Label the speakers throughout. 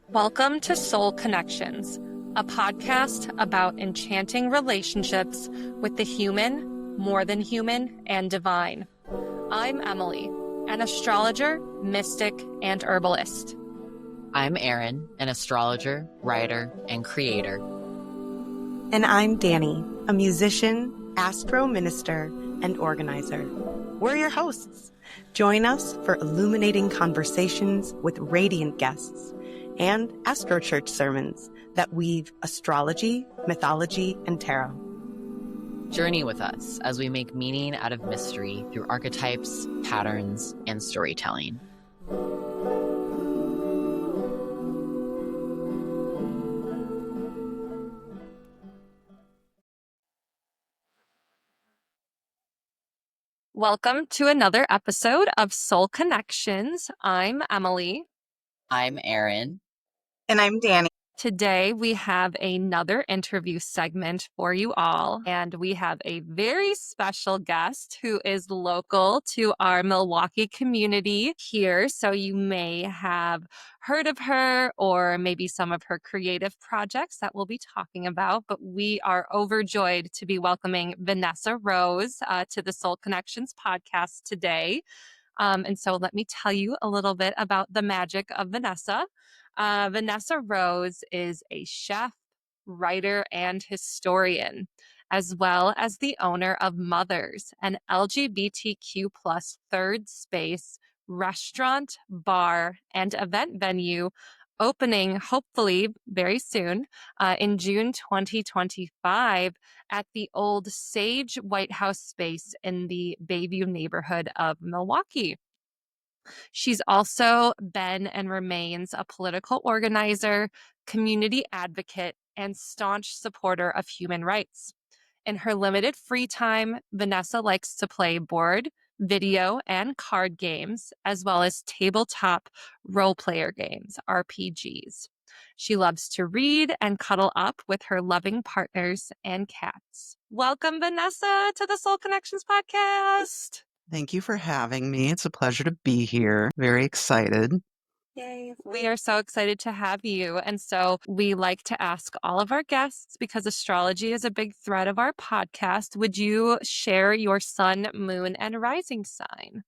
Speaker 1: Welcome to Soul Connections, a podcast about enchanting relationships with the human, more than human, and divine. I'm Emily, an astrologer, mystic, and herbalist.
Speaker 2: I'm Aryn, an astrologer, writer, and creator.
Speaker 3: And I'm Dani, a musician, astro minister, and organizer. We're your hosts. Join us for illuminating conversations with radiant guests and Astro Church sermons that weave astrology, mythology, and tarot.
Speaker 2: Journey with us as we make meaning out of mystery through archetypes, patterns, and storytelling.
Speaker 1: Welcome to another episode of Soul Connections. I'm Emily.
Speaker 2: I'm Aryn.
Speaker 3: And I'm Dani.
Speaker 1: Today, we have another interview segment for you all, and we have a very special guest who is local to our Milwaukee community here. So you may have heard of her or maybe some of her creative projects that we'll be talking about, but we are overjoyed to be welcoming Vanessa Rose to the Soul Connections podcast today. And so let me tell you a little bit about the magic of Vanessa. Vanessa Rose is a chef, writer, and historian, as well as the owner of Mothers, an LGBTQ plus third space restaurant, bar, and event venue opening hopefully very soon in June 2025 at the old Sage White House space in the Bayview neighborhood of Milwaukee. She's also been and remains a political organizer, community advocate, and staunch supporter of human rights. In her limited free time, Vanessa likes to play board, video, and card games, as well as tabletop role player games, RPGs. She loves to read and cuddle up with her loving partners and cats. Welcome, Vanessa, to the Soul Connections podcast.
Speaker 4: Thank you for having me. It's a pleasure to be here. Very excited.
Speaker 1: Yay. We are so excited to have you. And so we like to ask all of our guests, because astrology is a big thread of our podcast, would you share your sun, moon, and rising sign?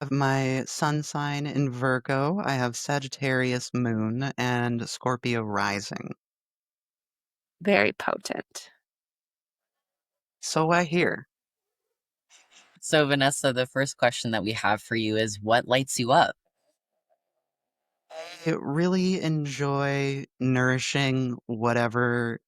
Speaker 4: Of my sun sign in Virgo, I have Sagittarius moon and Scorpio rising.
Speaker 1: Very potent.
Speaker 4: So I hear.
Speaker 2: So, Vanessa, the first question that we have for you is, what lights you up?
Speaker 4: I really enjoy nourishing whatever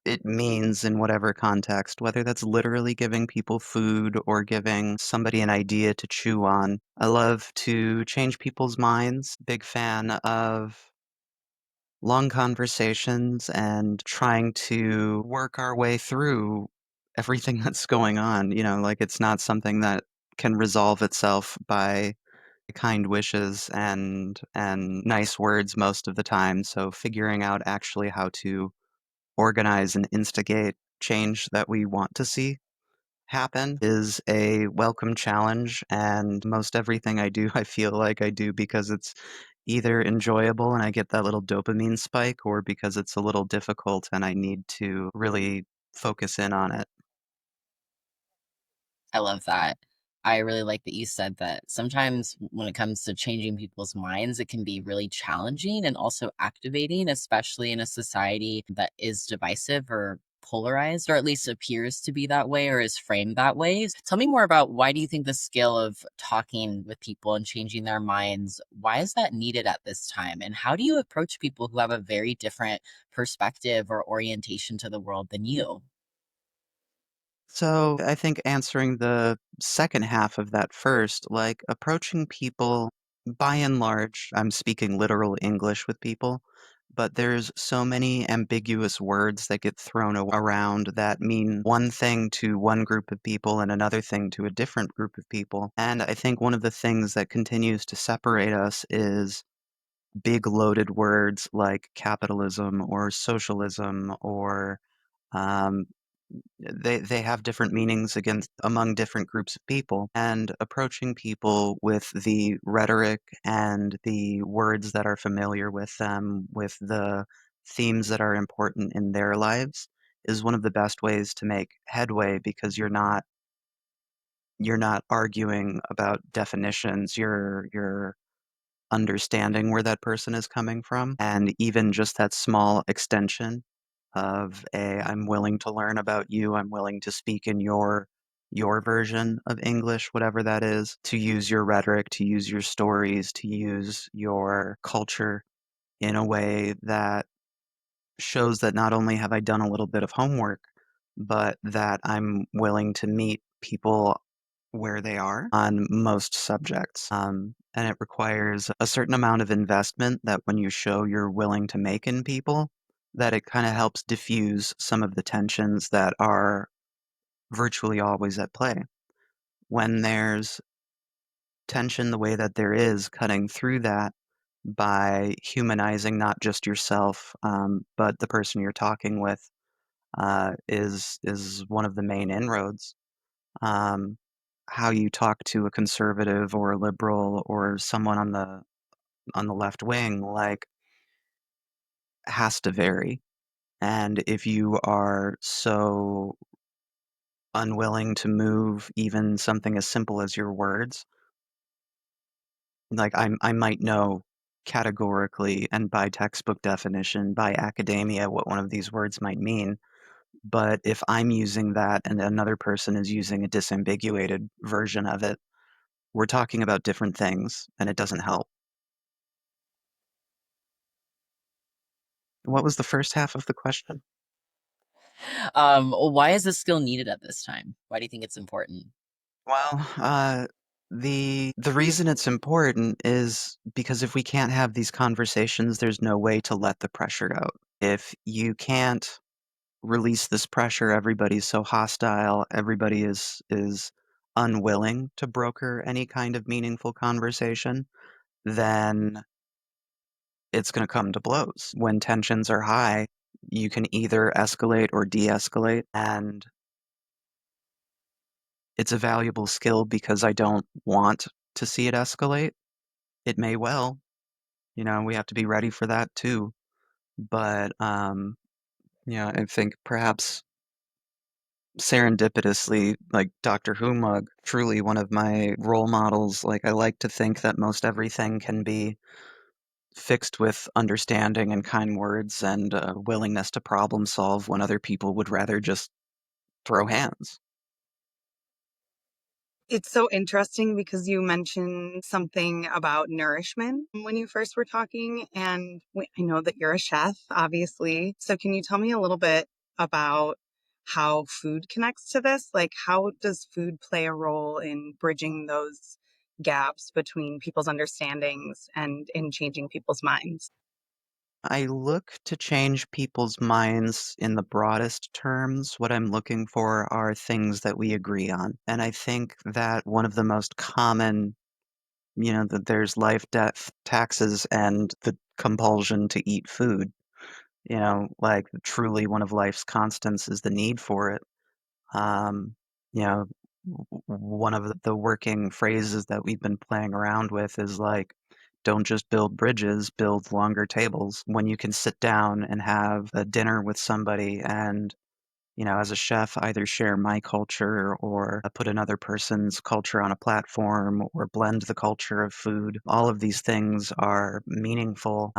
Speaker 4: it means in whatever context, whether that's literally giving people food or giving somebody an idea to chew on. I love to change people's minds. Big fan of long conversations and trying to work our way through everything that's going on. Like it's not something that can resolve itself by kind wishes and nice words most of the time. So figuring out actually how to organize and instigate change that we want to see happen is a welcome challenge. And most everything I do, I feel like I do because it's either enjoyable and I get that little dopamine spike, or because it's a little difficult and I need to really focus in on it.
Speaker 2: I love that. I really like that you said that sometimes when it comes to changing people's minds, it can be really challenging and also activating, especially in a society that is divisive or polarized, or at least appears to be that way or is framed that way. Tell me more about, why do you think the skill of talking with people and changing their minds, why is that needed at this time? And how do you approach people who have a very different perspective or orientation to the world than you?
Speaker 4: So I think answering the second half of that first, like approaching people by and large, I'm speaking literal English with people. but there's so many ambiguous words that get thrown around that mean one thing to one group of people and another thing to a different group of people. And I think one of the things that continues to separate us is big loaded words like capitalism or socialism or um, they have different meanings against among different groups of people, and approaching people with the rhetoric and the words that are familiar with them, with the themes that are important in their lives, is one of the best ways to make headway because you're not arguing about definitions. You're understanding where that person is coming from, and even just that small extension of a I'm willing to learn about you, I'm willing to speak in your version of English, whatever that is, to use your rhetoric, to use your stories, to use your culture in a way that shows that not only have I done a little bit of homework, but that I'm willing to meet people where they are on most subjects. And it requires a certain amount of investment that when you show you're willing to make in people, that it kind of helps diffuse some of the tensions that are virtually always at play. When there's tension the way that there is, cutting through that by humanizing not just yourself, but the person you're talking with, is one of the main inroads. Um, how you talk to a conservative or a liberal or someone on the left wing, like, has to vary. And if you are so unwilling to move even something as simple as your words, like I might know categorically and by textbook definition, by academia, what one of these words might mean. But if I'm using that and another person is using a disambiguated version of it, we're talking about different things and it doesn't help. What was the first half of the question?
Speaker 2: Why is this skill needed at this time? Why do you think it's important?
Speaker 4: Well, the reason it's important is because if we can't have these conversations, there's no way to let the pressure out. If you can't release this pressure, everybody's so hostile, everybody is unwilling to broker any kind of meaningful conversation, then it's going to come to blows. When tensions are high, you can either escalate or de-escalate, and it's a valuable skill because I don't want to see it escalate. It may well, we have to be ready for that too. But I think perhaps serendipitously, like Doctor Who mug, truly one of my role models. Like I like to think that most everything can be fixed with understanding and kind words and willingness to problem solve when other people would rather just throw hands.
Speaker 3: It's so interesting because you mentioned something about nourishment when you first were talking, and I know that you're a chef, obviously. So can you tell me a little bit about how food connects to this? Like, how does food play a role in bridging those gaps between people's understandings and in changing people's minds?
Speaker 4: I look to change people's minds in the broadest terms. What I'm looking for are things that we agree on. And I think that one of the most common, that there's life, death, taxes, and the compulsion to eat food. Like truly one of life's constants is the need for it. Um, you know, one of the working phrases that we've been playing around with is like, don't just build bridges, build longer tables. When you can sit down and have a dinner with somebody and, as a chef, either share my culture or put another person's culture on a platform or blend the culture of food. All of these things are meaningful.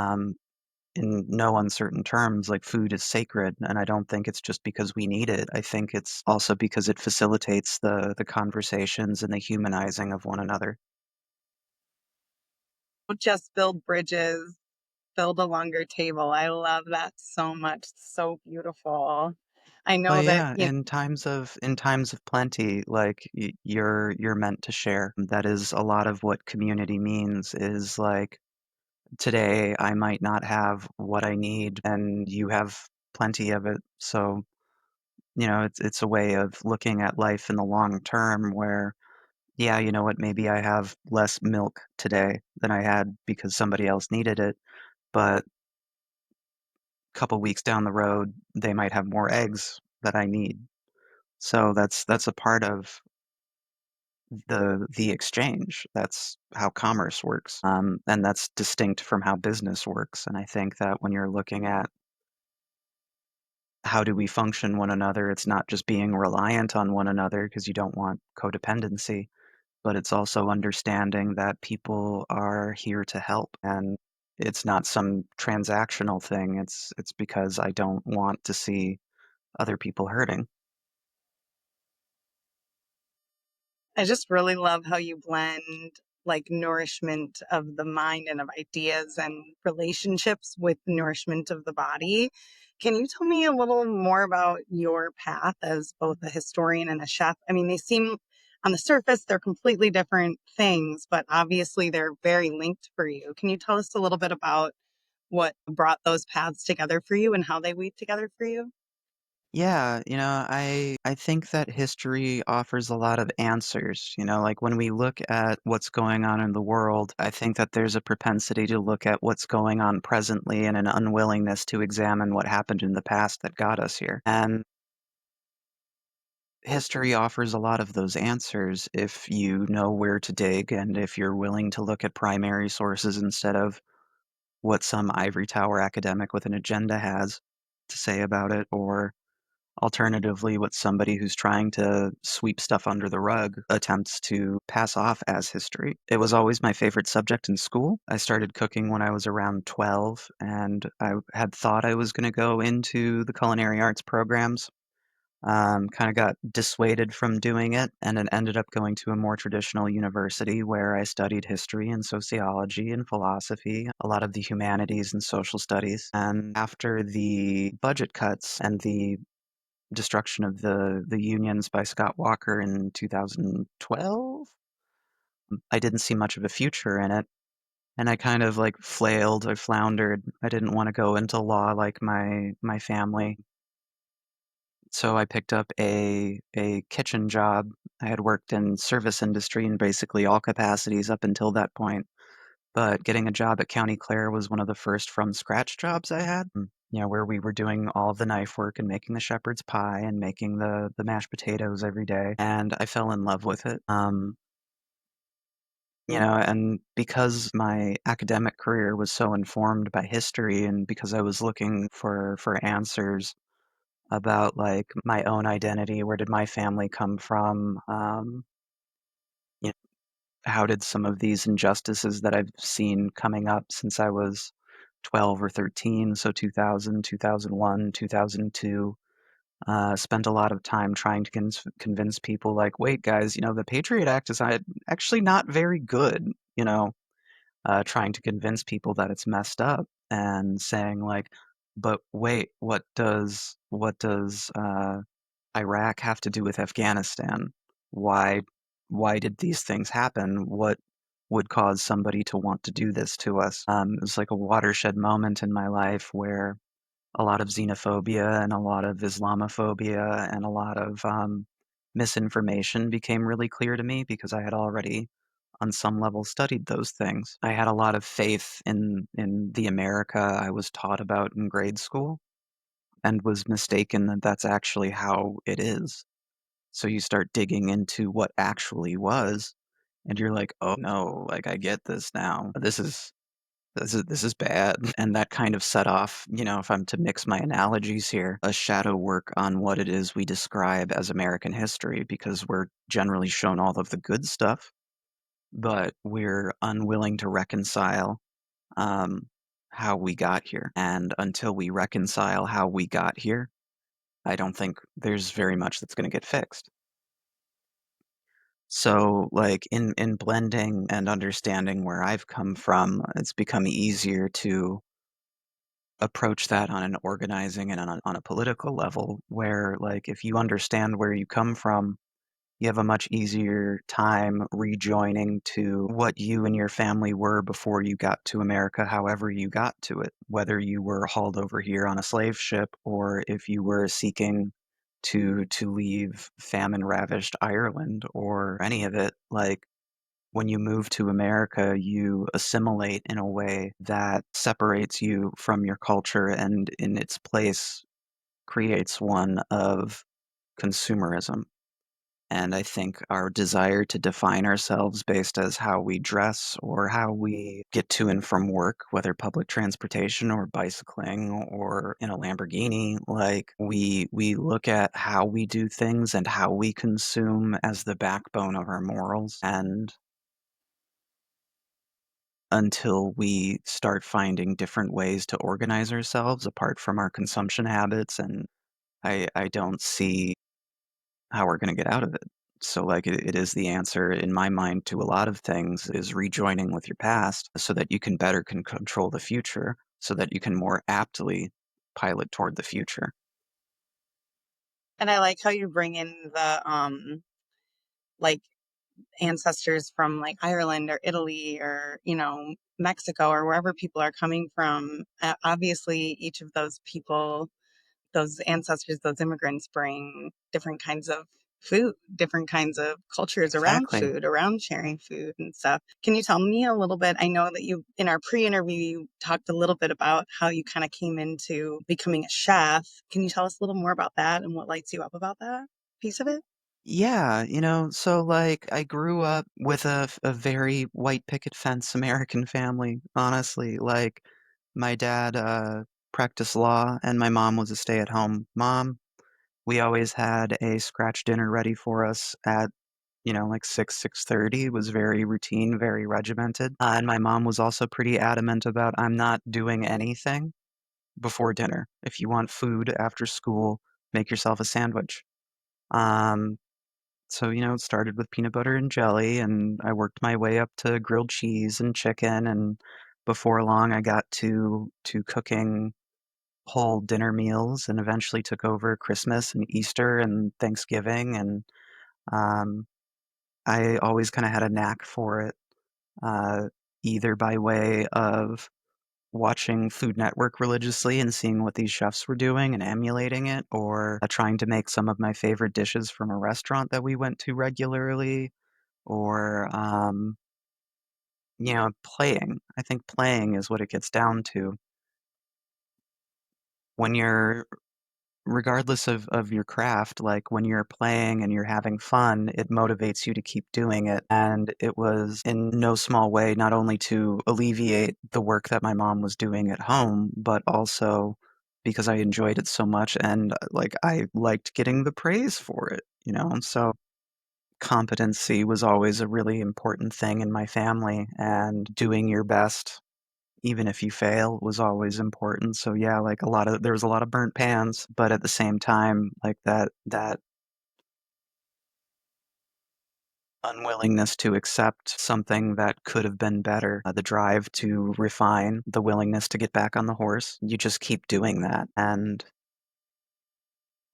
Speaker 4: In no uncertain terms, like food is sacred, and I don't think it's just because we need it. I think it's also because it facilitates the conversations and the humanizing of one another.
Speaker 3: Just build bridges, build a longer table. I love that so much. So beautiful. I
Speaker 4: Well,
Speaker 3: know that,
Speaker 4: yeah, in times of plenty, like you're meant to share. That is a lot of what community means. Is like today I might not have what I need and you have plenty of it. So, it's a way of looking at life in the long term where, yeah, you know what, maybe I have less milk today than I had because somebody else needed it, but a couple weeks down the road, they might have more eggs that I need. So that's a part of the exchange. That's how commerce works. And that's distinct from how business works. And I think that when you're looking at how do we function one another, it's not just being reliant on one another because you don't want codependency, but it's also understanding that people are here to help. And it's not some transactional thing. It's because I don't want to see other people hurting.
Speaker 3: I just really love how you blend like nourishment of the mind and of ideas and relationships with nourishment of the body. Can you tell me a little more about your path as both a historian and a chef? I mean, they seem on the surface, they're completely different things, but obviously they're very linked for you. Can you tell us a little bit about what brought those paths together for you and how they weave together for you?
Speaker 4: Yeah, I think that history offers a lot of answers. Like when we look at what's going on in the world, I think that there's a propensity to look at what's going on presently and an unwillingness to examine what happened in the past that got us here. And history offers a lot of those answers if you know where to dig and if you're willing to look at primary sources instead of what some ivory tower academic with an agenda has to say about it, or alternatively, what somebody who's trying to sweep stuff under the rug attempts to pass off as history. It was always my favorite subject in school. I started cooking when I was around 12, and I had thought I was going to go into the culinary arts programs. Kind of got dissuaded from doing it, and then ended up going to a more traditional university where I studied history and sociology and philosophy, a lot of the humanities and social studies. And after the budget cuts and the destruction of the unions by Scott Walker in 2012. I didn't see much of a future in it, and I kind of like flailed or floundered. I didn't want to go into law like my family, so I picked up a kitchen job. I had worked in service industry in basically all capacities up until that point. But getting a job at County Clare was one of the first from scratch jobs I had. Where we were doing all of the knife work and making the shepherd's pie and making the mashed potatoes every day. And I fell in love with it. And because my academic career was so informed by history and because I was looking for answers about like my own identity, where did my family come from? How did some of these injustices that I've seen coming up since I was 12 or 13, so 2000, 2001, 2002, spent a lot of time trying to convince people like, wait, guys, the Patriot Act is actually not very good, trying to convince people that it's messed up and saying like, but wait, what does Iraq have to do with Afghanistan? Why why did these things happen? What would cause somebody to want to do this to us? It was like a watershed moment in my life where a lot of xenophobia and a lot of Islamophobia and a lot of misinformation became really clear to me because I had already, on some level, studied those things. I had a lot of faith in the America I was taught about in grade school and was mistaken that that's actually how it is. So you start digging into what actually was, and you're like, "Oh no, like I get this now. This is bad." And that kind of set off, if I'm to mix my analogies here, a shadow work on what it is we describe as American history, because we're generally shown all of the good stuff, but we're unwilling to reconcile um, how we got here. And until we reconcile how we got here, I don't think there's very much that's going to get fixed. So, like in blending and understanding where I've come from, it's become easier to approach that on an organizing and on a political level. Where, like, if you understand where you come from you have a much easier time rejoining to what you and your family were before you got to America, however you got to it, whether you were hauled over here on a slave ship or if you were seeking to leave famine-ravished Ireland or any of it. Like, when you move to America, you assimilate in a way that separates you from your culture and in its place creates one of consumerism. And I think our desire to define ourselves based as how we dress or how we get to and from work, whether public transportation or bicycling or in a Lamborghini, like we look at how we do things and how we consume as the backbone of our morals. And until we start finding different ways to organize ourselves apart from our consumption habits, and I don't see how we're gonna get out of it. So, like, it is the answer in my mind to a lot of things is rejoining with your past so that you can better control the future, so that you can more aptly pilot toward the future.
Speaker 3: And I like how you bring in the like ancestors from like Ireland or Italy or, Mexico or wherever people are coming from. Obviously, each of those people, those ancestors, those immigrants bring different kinds of food, different kinds of cultures around
Speaker 4: Exactly.
Speaker 3: food, around sharing food and stuff. Can you tell me a little bit? I know that you, in our pre-interview, you talked a little bit about how you kind of came into becoming a chef. Can you tell us a little more about that and what lights you up about that piece of it?
Speaker 4: Yeah, so, like, I grew up with a very white picket fence American family, honestly. Like, my dad, practiced law, and my mom was a stay-at-home mom. We always had a scratch dinner ready for us at, like 6:30. It was very routine, very regimented. And my mom was also pretty adamant about, "I'm not doing anything before dinner. If you want food after school, make yourself a sandwich." Um, so, it started with peanut butter and jelly, and I worked my way up to grilled cheese and chicken, and before long, I got to cooking whole dinner meals and eventually took over Christmas and Easter and Thanksgiving, and, um, I always kinda had a knack for it, uh, either by way of watching Food Network religiously and seeing what these chefs were doing and emulating it, or, trying to make some of my favorite dishes from a restaurant that we went to regularly, or, playing. I think playing is what it gets down to. When you're regardless of your craft, like, when you're playing and you're having fun, it motivates you to keep doing it, and it was in no small way not only to alleviate the work that my mom was doing at home, but also because I enjoyed it so much and, like, I liked getting the praise for it, and so competency was always a really important thing in my family, and doing your best even if you fail was always important. So yeah, like there was a lot of burnt pans, but at the same time, like that unwillingness to accept something that could have been better, the drive to refine, the willingness to get back on the horse. You just keep doing that. And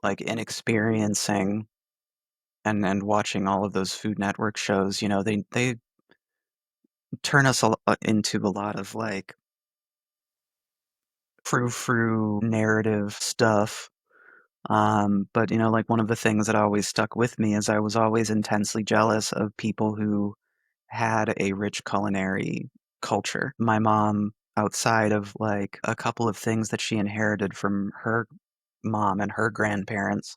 Speaker 4: like in experiencing and watching all of those Food Network shows, they turn us into a lot of like frou-frou narrative stuff. But like one of the things that always stuck with me is I was always intensely jealous of people who had a rich culinary culture. My mom, outside of like a couple of things that she inherited from her mom and her grandparents,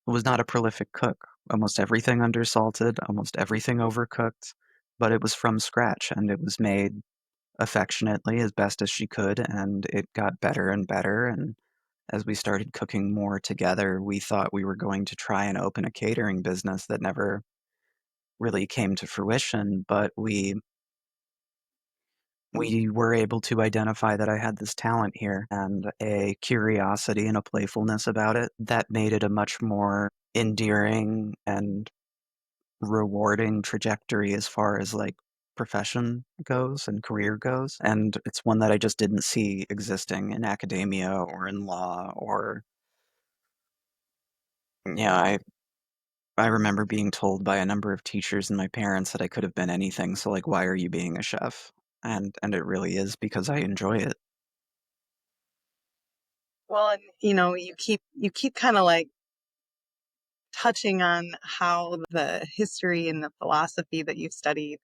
Speaker 4: was not a prolific cook. Almost everything undersalted, almost everything overcooked, but it was from scratch and it was made affectionately as best as she could, and it got better and better. And as we started cooking more together, we thought we were going to try and open a catering business that never really came to fruition, but we were able to identify that I had this talent here and a curiosity and a playfulness about it that made it a much more endearing and rewarding trajectory as far as like profession goes and career goes. And it's one that I just didn't see existing in academia or in law or yeah, I remember being told by a number of teachers and my parents that I could have been anything, so, like, why are you being a chef? And it really is because I enjoy it.
Speaker 3: Well, and you keep kind of like touching on how the history and the philosophy that you've studied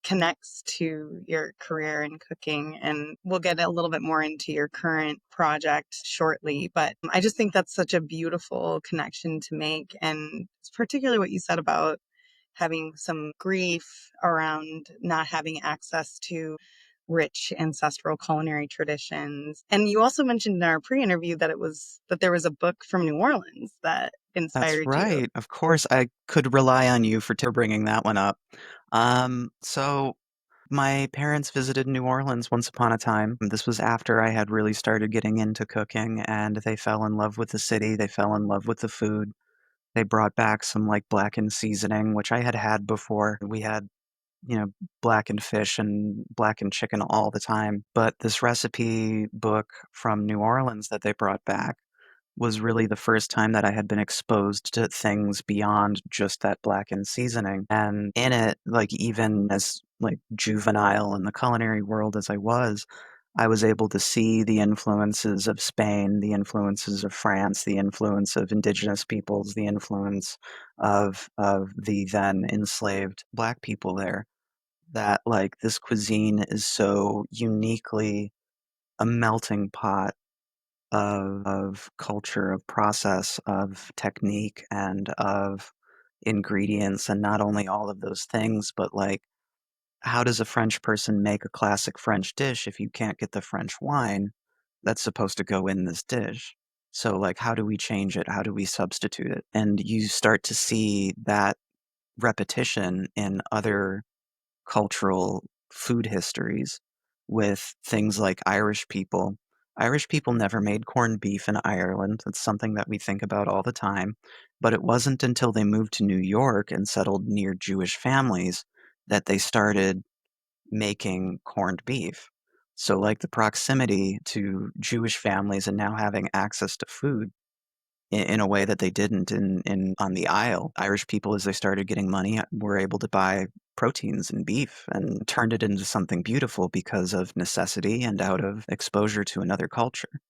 Speaker 3: connects to your career in cooking. And we'll get a little bit more into your current project shortly. But I just think that's such a beautiful connection to make. And it's particularly what you said about having some grief around not having access to rich ancestral culinary traditions. And you also mentioned in our pre-interview that there was a book from New Orleans that
Speaker 4: That's
Speaker 3: inspired you.
Speaker 4: right. Of course, I could rely on you for bringing that one up. So my parents visited New Orleans once upon a time. This was after I had really started getting into cooking, and they fell in love with the city. They fell in love with the food. They brought back some like blackened seasoning, which I had had before. We had, you know, blackened fish and blackened chicken all the time. But this recipe book from New Orleans that they brought back was really the first time that I had been exposed to things beyond just that blackened seasoning. And in it, like even as like juvenile in the culinary world as I was able to see the influences of Spain, the influences of France, the influence of indigenous peoples, the influence of the then enslaved black people there. That like this cuisine is so uniquely a melting pot of culture, of process, of technique, and of ingredients, and not only all of those things, but like how does a French person make a classic French dish if you can't get the French wine that's supposed to go in this dish? So, like, how do we change it? How do we substitute it? And you start to see that repetition in other cultural food histories with things like Irish people. Irish people never made corned beef in Ireland. It's something that we think about all the time. But it wasn't until they moved to New York and settled near Jewish families that they started making corned beef. So, like the proximity to Jewish families and now having access to food in a way that they didn't in on the Isle. Irish people, as they started getting money, were able to buy proteins and beef and turned it into something beautiful because of necessity and out of exposure to another culture.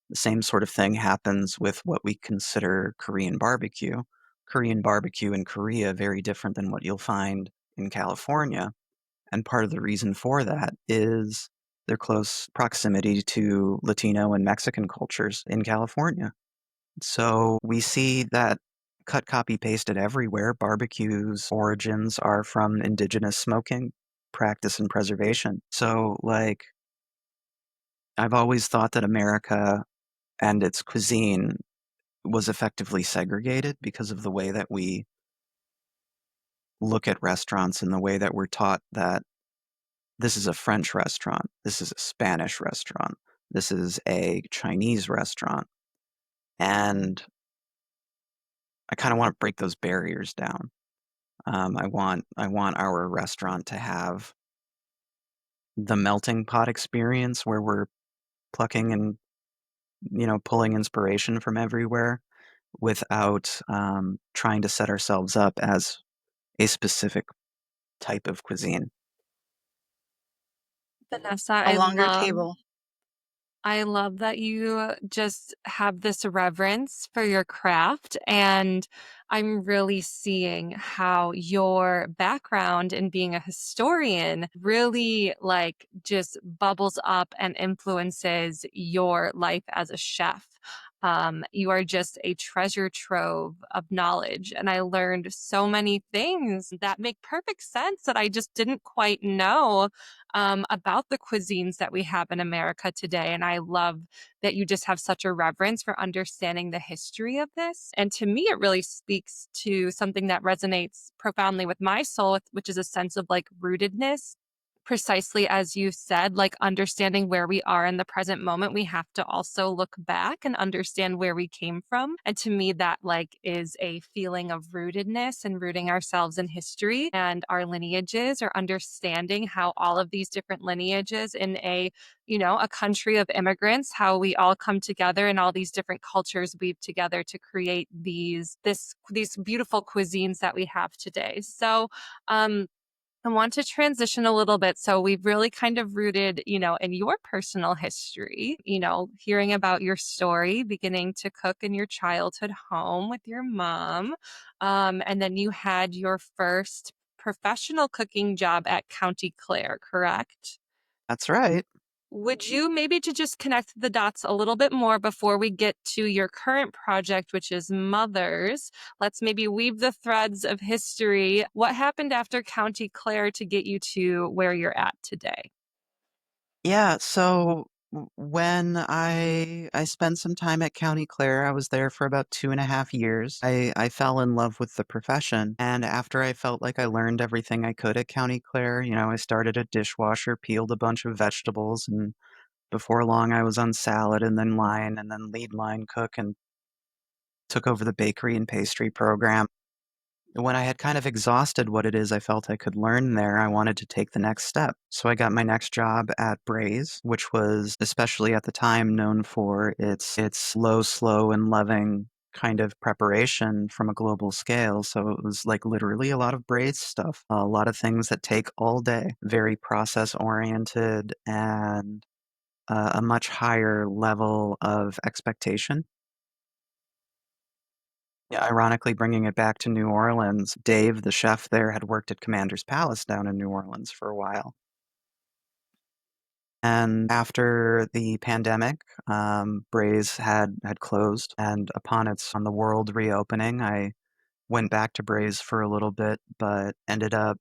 Speaker 4: The same sort of thing happens with what we consider Korean barbecue. Korean barbecue in Korea, very different than what you'll find in California. And part of the reason for that is their close proximity to Latino and Mexican cultures in California. So we see that cut, copy, pasted everywhere. Barbecue's origins are from indigenous smoking practice and preservation. So, like, I've always thought that America and its cuisine was effectively segregated because of the way that we look at restaurants and the way that we're taught that this is a French restaurant, this is a Spanish restaurant, this is a Chinese restaurant. And I kind of want to break those barriers down. I want our restaurant to have the melting pot experience where we're plucking and pulling inspiration from everywhere without trying to set ourselves up as a specific type of cuisine.
Speaker 1: Vanessa,
Speaker 3: A longer table.
Speaker 1: I love that you just have this reverence for your craft, and I'm really seeing how your background in being a historian really like just bubbles up and influences your life as a chef. You are just a treasure trove of knowledge, and I learned so many things that make perfect sense that I just didn't quite know about the cuisines that we have in America today. And I love that you just have such a reverence for understanding the history of this. And to me, it really speaks to something that resonates profoundly with my soul, which is a sense of like rootedness, precisely as you said, like understanding where we are in the present moment, we have to also look back and understand where we came from. And to me, that like is a feeling of rootedness and rooting ourselves in history and our lineages, or understanding how all of these different lineages in a country of immigrants, how we all come together and all these different cultures weave together to create these beautiful cuisines that we have today. So, I want to transition a little bit. So we've really kind of rooted, in your personal history, hearing about your story, beginning to cook in your childhood home with your mom. And then you had your first professional cooking job at County Clare, correct?
Speaker 4: That's right.
Speaker 1: Would you maybe to just connect the dots a little bit more before we get to your current project, which is Mothers? Let's maybe weave the threads of history. What happened after County Clare to get you to where you're at today?
Speaker 4: Yeah, so when I spent some time at County Clare, I was there for about 2.5 years. I fell in love with the profession, and after I felt like I learned everything I could at County Clare, I started a dishwasher, peeled a bunch of vegetables, and before long I was on salad and then line and then lead line cook and took over the bakery and pastry program. When I had kind of exhausted what it is I felt I could learn there, I wanted to take the next step. So I got my next job at Braze, which was, especially at the time, known for its slow, slow, and loving kind of preparation from a global scale. So it was like literally a lot of Braze stuff, a lot of things that take all day, very process oriented, and a much higher level of expectation. Yeah, ironically, bringing it back to New Orleans, Dave, the chef there, had worked at Commander's Palace down in New Orleans for a while. And after the pandemic, Braze had closed, and on the world reopening, I went back to Braze for a little bit, but ended up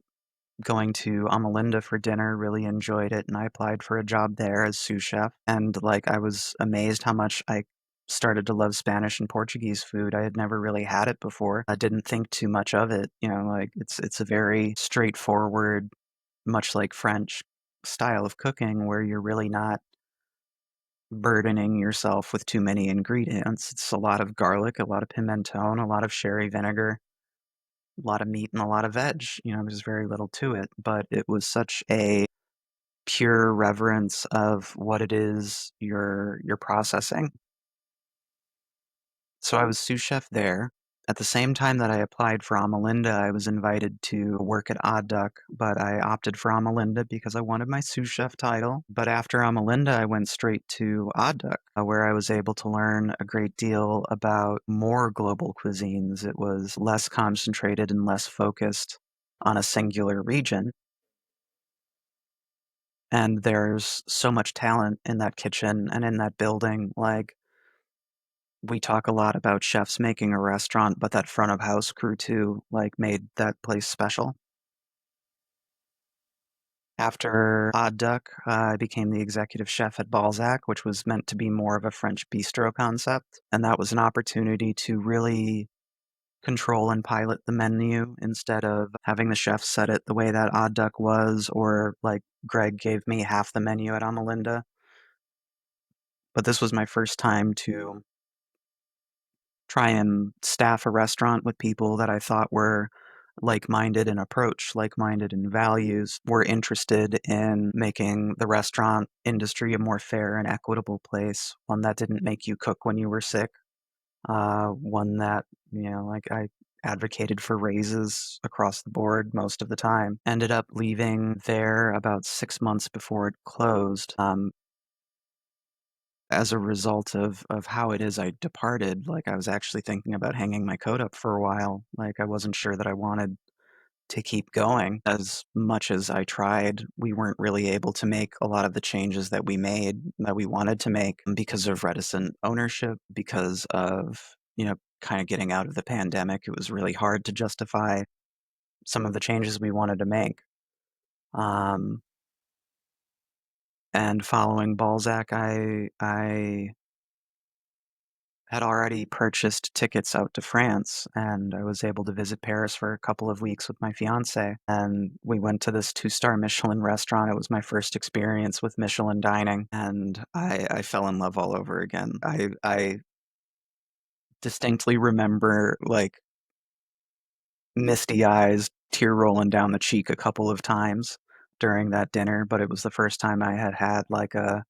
Speaker 4: going to Amelinda for dinner, really enjoyed it, and I applied for a job there as sous chef. And like I was amazed how much I started to love Spanish and Portuguese food. I had never really had it before. I didn't think too much of it, like it's a very straightforward, much like French style of cooking where you're really not burdening yourself with too many ingredients. It's a lot of garlic, a lot of pimenton, a lot of sherry vinegar, a lot of meat and a lot of veg. There's very little to it, but it was such a pure reverence of what it is you're processing. So I was sous chef there. At the same time that I applied for Amelinda, I was invited to work at Odd Duck, but I opted for Amelinda because I wanted my sous chef title. But after Amelinda, I went straight to Odd Duck, where I was able to learn a great deal about more global cuisines. It was less concentrated and less focused on a singular region. And there's so much talent in that kitchen and in that building. Like, we talk a lot about chefs making a restaurant, but that front of house crew too, like, made that place special. After Odd Duck, I became the executive chef at Balzac, which was meant to be more of a French bistro concept. And that was an opportunity to really control and pilot the menu instead of having the chef set it the way that Odd Duck was, or like Greg gave me half the menu at Amelinda. But this was my first time to try and staff a restaurant with people that I thought were like-minded in approach, like-minded in values, were interested in making the restaurant industry a more fair and equitable place, one that didn't make you cook when you were sick, one that, like I advocated for raises across the board most of the time. Ended up leaving there about 6 months before it closed. As a result of how it is I departed, like, I was actually thinking about hanging my coat up for a while. Like, I wasn't sure that I wanted to keep going. As much as I tried, we weren't really able to make a lot of the changes that we made, that we wanted to make, because of reticent ownership, because of, kind of getting out of the pandemic. It was really hard to justify some of the changes we wanted to make. Um, and following Balzac, I had already purchased tickets out to France, and I was able to visit Paris for a couple of weeks with my fiance. And we went to this 2-star Michelin restaurant. It was my first experience with Michelin dining, and I fell in love all over again. I distinctly remember like misty eyes, tear rolling down the cheek a couple of times during that dinner, but it was the first time I had had like I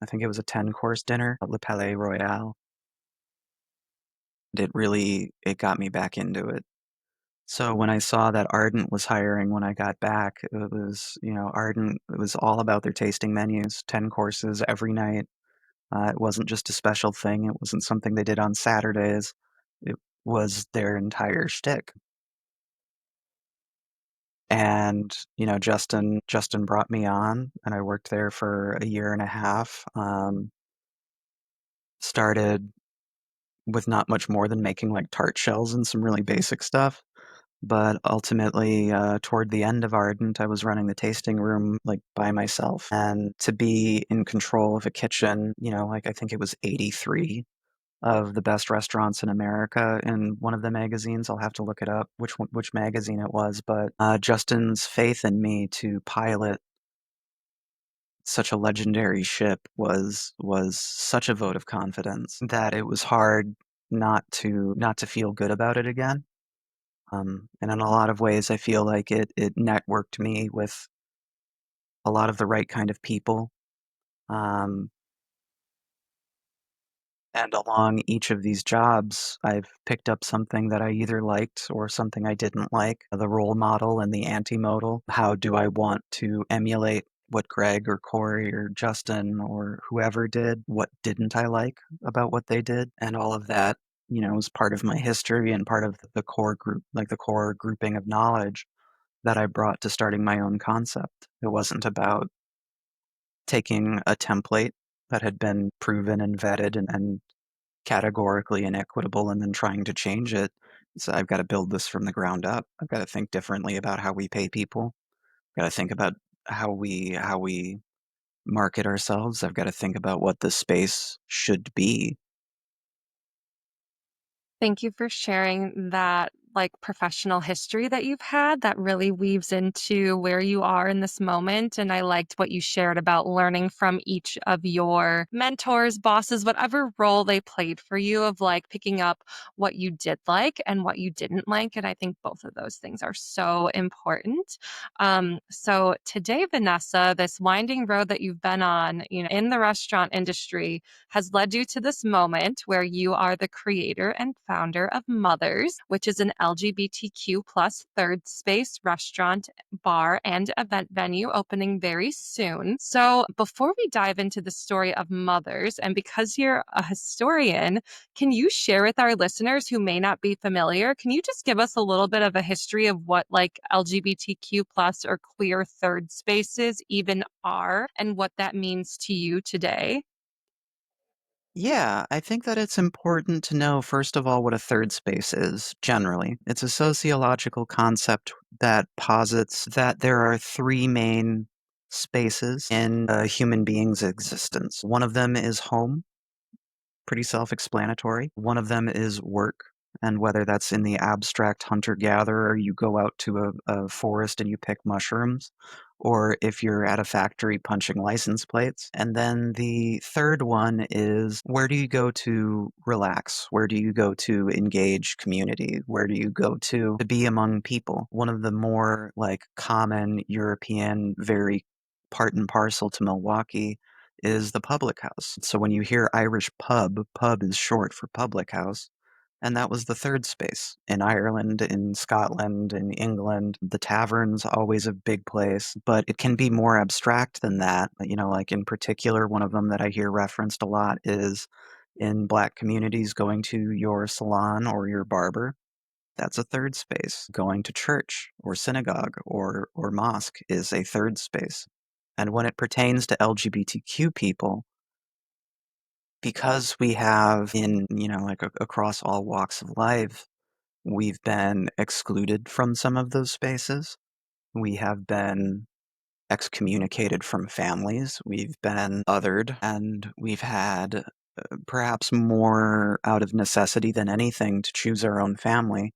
Speaker 4: think it was a 10-course dinner at Le Palais Royal. It got me back into it. So when I saw that Ardent was hiring when I got back, it was, Ardent, it was all about their tasting menus, 10 courses every night. It wasn't just a special thing. It wasn't something they did on Saturdays. It was their entire shtick. And, Justin brought me on, and I worked there for a year and a half. Started with not much more than making like tart shells and some really basic stuff. But ultimately, toward the end of Ardent, I was running the tasting room like by myself. And to be in control of a kitchen, like I think it was 83 of the best restaurants in America in one of the magazines. I'll have to look it up, which magazine it was. But Justin's faith in me to pilot such a legendary ship was such a vote of confidence that it was hard not to feel good about it again. And in a lot of ways, I feel like it networked me with a lot of the right kind of people. Um, and along each of these jobs, I've picked up something that I either liked or something I didn't like. The role model and the anti-modal. How do I want to emulate what Greg or Corey or Justin or whoever did? What didn't I like about what they did? And all of that, is part of my history and part of the core group, like the core grouping of knowledge that I brought to starting my own concept. It wasn't about taking a template that had been proven and vetted and categorically inequitable and then trying to change it. So I've got to build this from the ground up. I've got to think differently about how we pay people. I've got to think about how we market ourselves. I've got to think about what the space should be.
Speaker 1: Thank you for sharing that professional history that you've had that really weaves into where you are in this moment. And I liked what you shared about learning from each of your mentors, bosses, whatever role they played for you, of picking up what you did like and what you didn't like. And I think both of those things are so important. So today, Vanessa, this winding road that you've been on, in the restaurant industry has led you to this moment where you are the creator and founder of Mothers, which is an LGBTQ plus third space restaurant, bar, and event venue opening very soon. So before we dive into the story of Mothers, and because you're a historian, can you share with our listeners who may not be familiar, can you just give us a little bit of a history of what LGBTQ plus or queer third spaces even are and what that means to you today?
Speaker 4: Yeah, I think that it's important to know, first of all, what a third space is, generally. It's a sociological concept that posits that there are three main spaces in a human being's existence. One of them is home, pretty self-explanatory. One of them is work, and whether that's in the abstract hunter-gatherer, you go out to a forest and you pick mushrooms, or if you're at a factory punching license plates. And then the third one is, where do you go to relax? Where do you go to engage community? Where do you go to be among people? One of the more common European, very part and parcel to Milwaukee is the public house. So when you hear Irish pub is short for public house. And that was the third space in Ireland, in Scotland, in England. The tavern's always a big place, but it can be more abstract than that. In particular, one of them that I hear referenced a lot is in Black communities, going to your salon or your barber. That's a third space. Going to church or synagogue or mosque is a third space. And when it pertains to LGBTQ people, because we have across all walks of life, we've been excluded from some of those spaces. We have been excommunicated from families. We've been othered, and we've had perhaps more out of necessity than anything to choose our own family.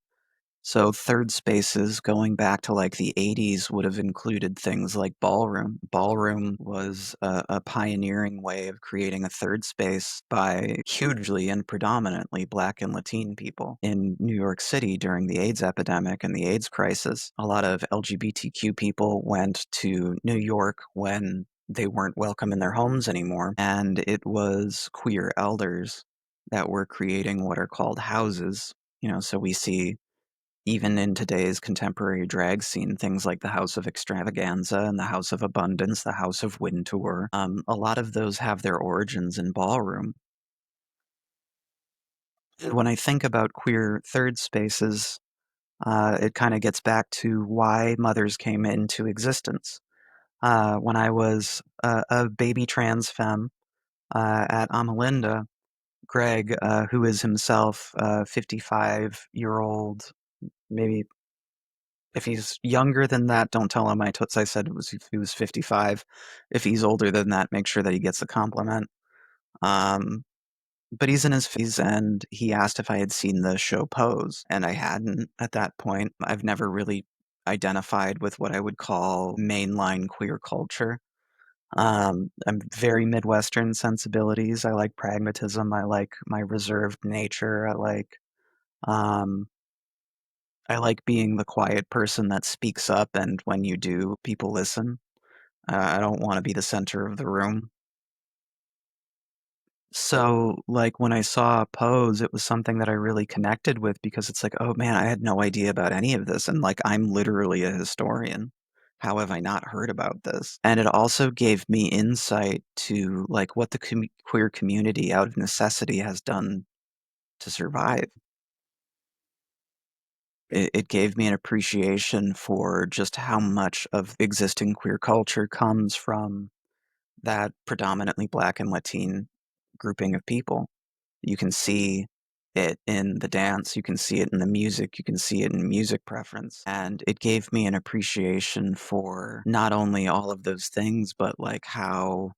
Speaker 4: So third spaces going back to like the 80s would have included things like ballroom. Ballroom was a pioneering way of creating a third space by hugely and predominantly Black and Latin people in New York City during the AIDS epidemic and the AIDS crisis. A lot of LGBTQ people went to New York when they weren't welcome in their homes anymore, and it was queer elders that were creating what are called houses. So we see even in today's contemporary drag scene, things like the House of Extravaganza and the House of Abundance, the House of Wintour, a lot of those have their origins in ballroom. When I think about queer third spaces, it kind of gets back to why mothers came into existence. When I was a baby trans femme at Amalinda, Greg, who is himself a 55-year-old, maybe. If he's younger than that, don't tell him I said he was 55. If he's older than that, make sure that he gets a compliment. Um, but he's in his 50s, and he asked if I had seen the show Pose, and I hadn't at that point. I've never really identified with what I would call mainline queer culture. I'm very Midwestern sensibilities. I like pragmatism. I like my reserved nature. Um, I like being the quiet person that speaks up, and when you do, people listen. I don't want to be the center of the room. So, like, when I saw Pose, it was something that I really connected with because it's like, oh man, I had no idea about any of this. And like, I'm literally a historian. How have I not heard about this? And it also gave me insight to like what the queer community out of necessity has done to survive. It gave me an appreciation for just how much of existing queer culture comes from that predominantly Black and Latin grouping of people. You can see it in the dance, you can see it in the music, you can see it in music preference. And it gave me an appreciation for not only all of those things, but like how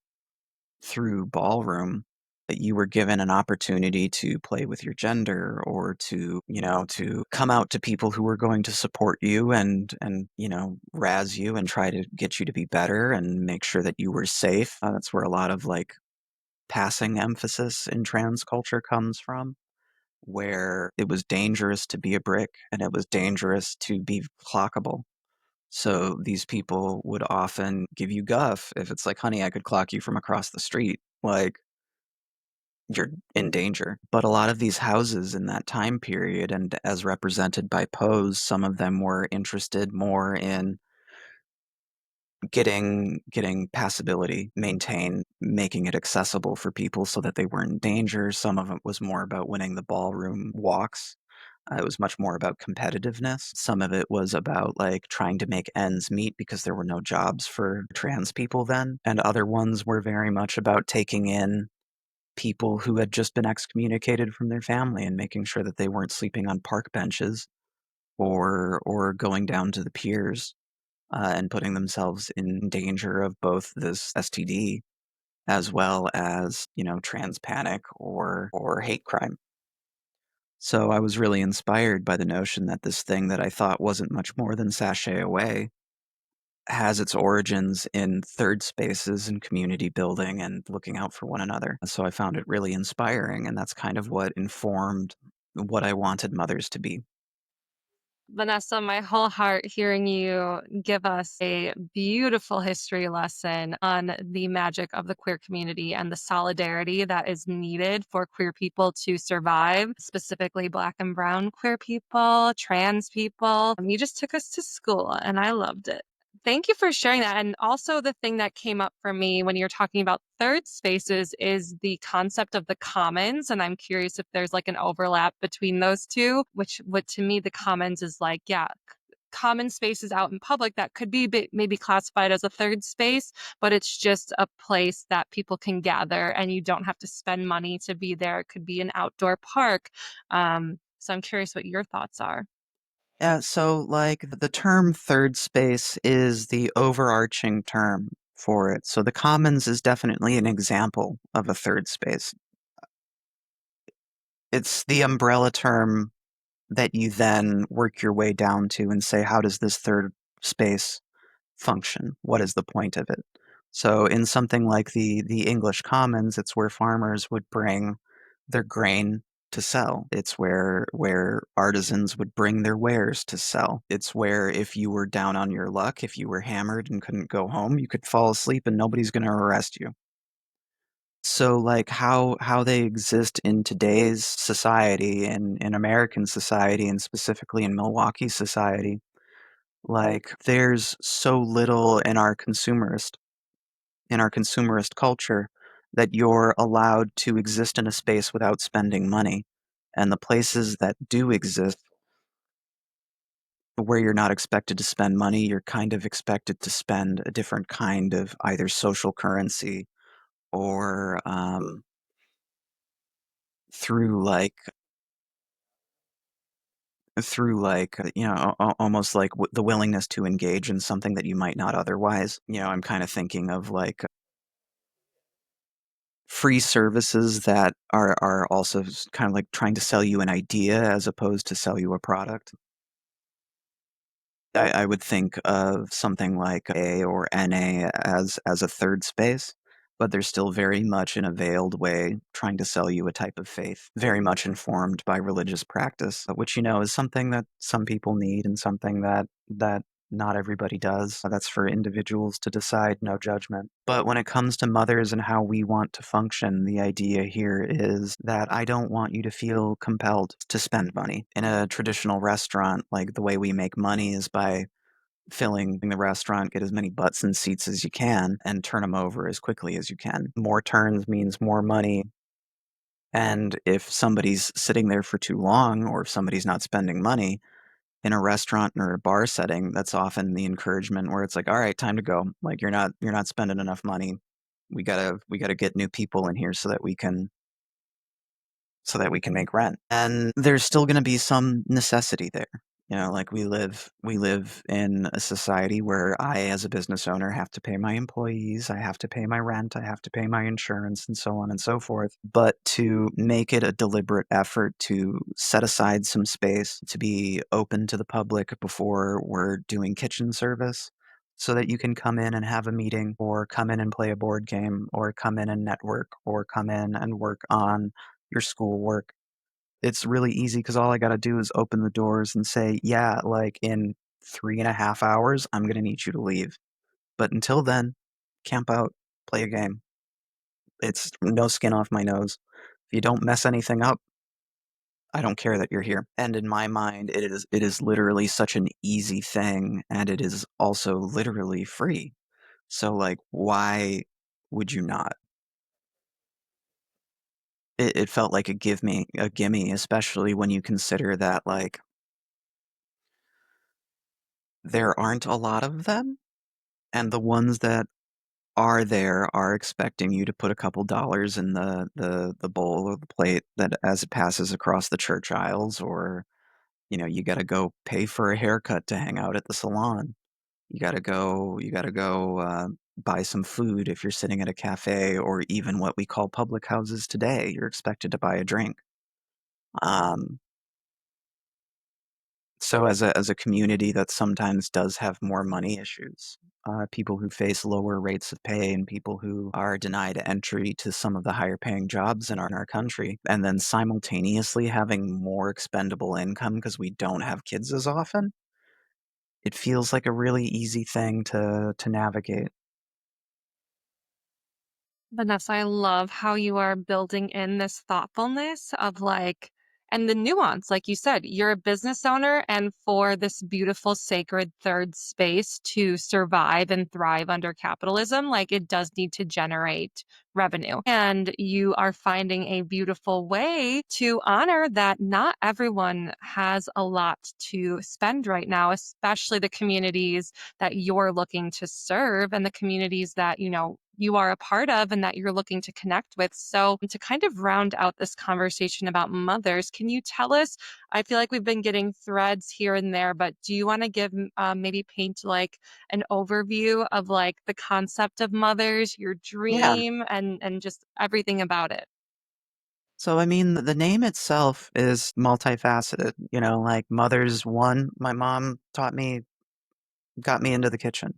Speaker 4: through ballroom that you were given an opportunity to play with your gender or to come out to people who were going to support you and razz you and try to get you to be better and make sure that you were safe. That's where a lot of like passing emphasis in trans culture comes from, where it was dangerous to be a brick and it was dangerous to be clockable. So these people would often give you guff if it's like, honey, I could clock you from across the street. Like, you're in danger. But a lot of these houses in that time period, and as represented by Pose, some of them were interested more in getting passability maintained, making it accessible for people so that they weren't in danger. Some of it was more about winning the ballroom walks. It was much more about competitiveness. Some of it was about like trying to make ends meet because there were no jobs for trans people then. And other ones were very much about taking in people who had just been excommunicated from their family and making sure that they weren't sleeping on park benches or going down to the piers and putting themselves in danger of both this STD as well as, trans panic or hate crime. So I was really inspired by the notion that this thing that I thought wasn't much more than sachet away has its origins in third spaces and community building and looking out for one another. So I found it really inspiring, and that's kind of what informed what I wanted mothers to be.
Speaker 1: Vanessa, my whole heart hearing you give us a beautiful history lesson on the magic of the queer community and the solidarity that is needed for queer people to survive, specifically Black and brown queer people, trans people. You just took us to school and I loved it. Thank you for sharing that. And also, the thing that came up for me when you're talking about third spaces is the concept of the commons. And I'm curious if there's like an overlap between those two, which what to me, the commons is like, yeah, common spaces out in public that could be maybe classified as a third space, but it's just a place that people can gather and you don't have to spend money to be there. It could be an outdoor park. So I'm curious what your thoughts are.
Speaker 4: Yeah, so like the term third space is the overarching term for it. So the commons is definitely an example of a third space. It's the umbrella term that you then work your way down to and say, how does this third space function? What is the point of it? So in something like the English Commons, it's where farmers would bring their grain to sell. It's where artisans would bring their wares to sell. It's where if you were down on your luck, if you were hammered and couldn't go home, you could fall asleep and nobody's going to arrest you. So like how they exist in today's society and in American society and specifically in Milwaukee society, like there's so little in our consumerist culture that you're allowed to exist in a space without spending money. And the places that do exist where you're not expected to spend money, you're kind of expected to spend a different kind of either social currency or through like almost like the willingness to engage in something that you might not otherwise. I'm kind of thinking of like free services that are also kind of like trying to sell you an idea as opposed to sell you a product. I would think of something like A or NA as a third space, but they're still very much in a veiled way trying to sell you a type of faith, very much informed by religious practice, which is something that some people need and something that not everybody does. That's for individuals to decide, no judgment. But when it comes to mothers and how we want to function, the idea here is that I don't want you to feel compelled to spend money. In a traditional restaurant, like the way we make money is by filling the restaurant, get as many butts and seats as you can, and turn them over as quickly as you can. More turns means more money. And if somebody's sitting there for too long, or if somebody's not spending money, in a restaurant or a bar setting, that's often the encouragement where it's like, all right, time to go. Like you're not spending enough money. We gotta get new people in here so that we can make rent. And there's still gonna be some necessity there. Like we live in a society where I, as a business owner, have to pay my employees, I have to pay my rent, I have to pay my insurance, and so on and so forth. But to make it a deliberate effort to set aside some space to be open to the public before we're doing kitchen service, so that you can come in and have a meeting, or come in and play a board game, or come in and network, or come in and work on your schoolwork. It's really easy because all I gotta do is open the doors and say, yeah, like in 3.5 hours, I'm gonna need you to leave. But until then, camp out, play a game. It's no skin off my nose. If you don't mess anything up, I don't care that you're here. And in my mind, it is literally such an easy thing, and it is also literally free. So like, why would you not? It felt like a gimme, especially when you consider that like there aren't a lot of them, and the ones that are there are expecting you to put a couple dollars in the bowl or the plate that as it passes across the church aisles, or you got to go pay for a haircut to hang out at the salon. You got to go buy some food if you're sitting at a cafe, or even what we call public houses today. You're expected to buy a drink. Um, So as a community that sometimes does have more money issues, people who face lower rates of pay and people who are denied entry to some of the higher paying jobs in our country, and then simultaneously having more expendable income because we don't have kids as often, it feels like a really easy thing to navigate.
Speaker 1: Vanessa, I love how you are building in this thoughtfulness of like, and the nuance, like you said, you're a business owner, and for this beautiful, sacred third space to survive and thrive under capitalism, like it does need to generate revenue. And you are finding a beautiful way to honor that not everyone has a lot to spend right now, especially the communities that you're looking to serve and the communities that, you are a part of and that you're looking to connect with. So, to kind of round out this conversation about mothers, can you tell us? I feel like we've been getting threads here and there, but do you want to give maybe paint like an overview of like the concept of mothers, your
Speaker 4: Yeah.
Speaker 1: dream, and just everything about it?
Speaker 4: So, I mean, the name itself is multifaceted. Like mother's one, my mom got me into the kitchen.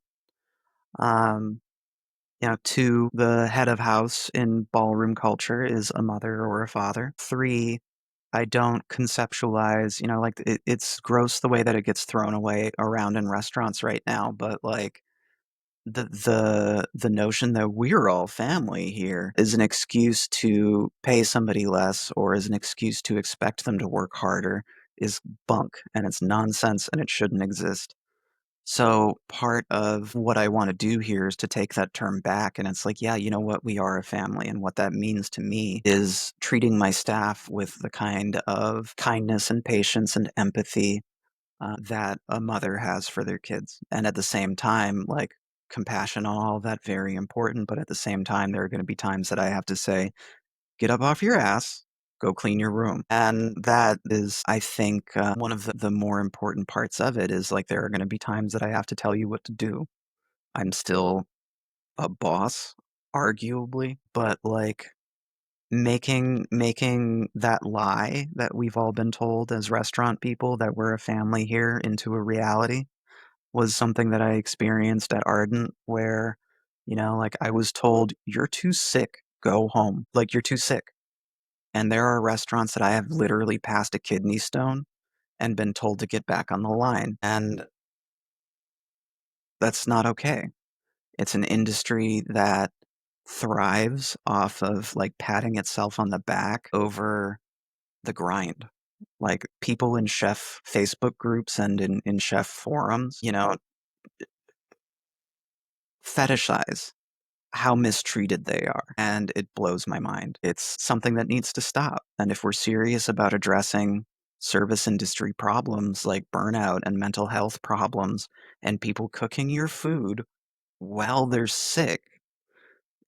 Speaker 4: Um, two, the head of house in ballroom culture is a mother or a father. Three, I don't conceptualize, like it's gross the way that it gets thrown away around in restaurants right now, but like the notion that we're all family here is an excuse to pay somebody less or is an excuse to expect them to work harder is bunk, and it's nonsense, and it shouldn't exist. So part of what I want to do here is to take that term back, and it's like, yeah, you know what? We are a family, and what that means to me is treating my staff with the kind of kindness and patience and empathy that a mother has for their kids. And at the same time, like compassion on all of that, very important. But at the same time, there are going to be times that I have to say, get up off your ass, go clean your room. And that is, I think, one of the more important parts of it is like there are going to be times that I have to tell you what to do. I'm still a boss, arguably, but like making that lie that we've all been told as restaurant people that we're a family here into a reality was something that I experienced at Ardent where, like I was told, you're too sick, go home. Like you're too sick. And there are restaurants that I have literally passed a kidney stone and been told to get back on the line. And that's not okay. It's an industry that thrives off of like patting itself on the back over the grind. Like people in chef Facebook groups and in chef forums, fetishize how mistreated they are. And it blows my mind. It's something that needs to stop. And if we're serious about addressing service industry problems like burnout and mental health problems and people cooking your food while they're sick,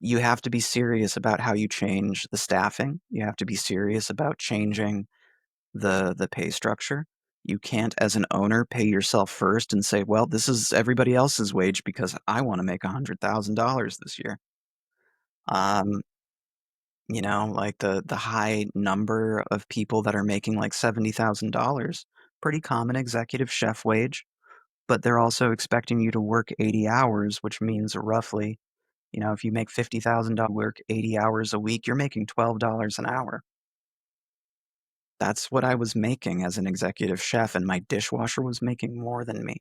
Speaker 4: you have to be serious about how you change the staffing. You have to be serious about changing the pay structure. You can't, as an owner, pay yourself first and say, well, this is everybody else's wage because I want to make $100,000 this year. Um, like the high number of people that are making like $70,000, pretty common executive chef wage, but they're also expecting you to work 80 hours, which means roughly, if you make $50,000 work 80 hours a week, you're making $12 an hour. That's what I was making as an executive chef, and my dishwasher was making more than me.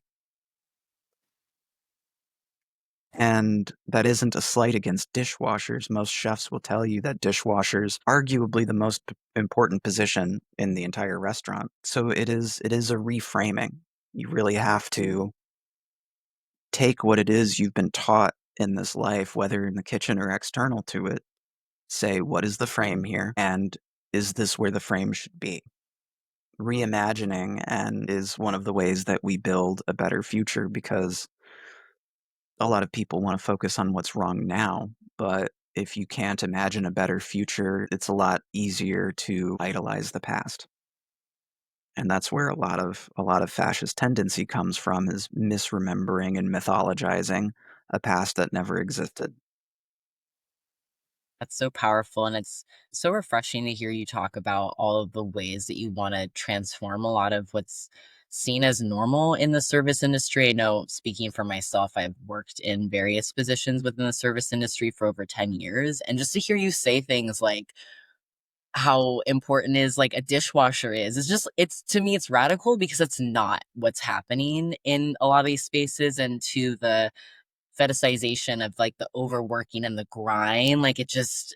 Speaker 4: And that isn't a slight against dishwashers. Most chefs will tell you that dishwashers arguably the most important position in the entire restaurant. So it is a reframing. You really have to take what it is you've been taught in this life, whether in the kitchen or external to it, say, what is the frame here? And is this where the frame should be? Reimagining and is one of the ways that we build a better future because a lot of people want to focus on what's wrong now, but if you can't imagine a better future, it's a lot easier to idolize the past. And that's where a lot of fascist tendency comes from is misremembering and mythologizing a past that never existed.
Speaker 2: That's so powerful, and it's so refreshing to hear you talk about all of the ways that you wanna transform a lot of what's seen as normal in the service industry. I know speaking for myself, I've worked in various positions within the service industry for over 10 years, and just to hear you say things like how important is like a dishwasher is, it's just it's to me, it's radical because it's not what's happening in a lot of these spaces, and to the fetishization of like the overworking and the grind, like it's just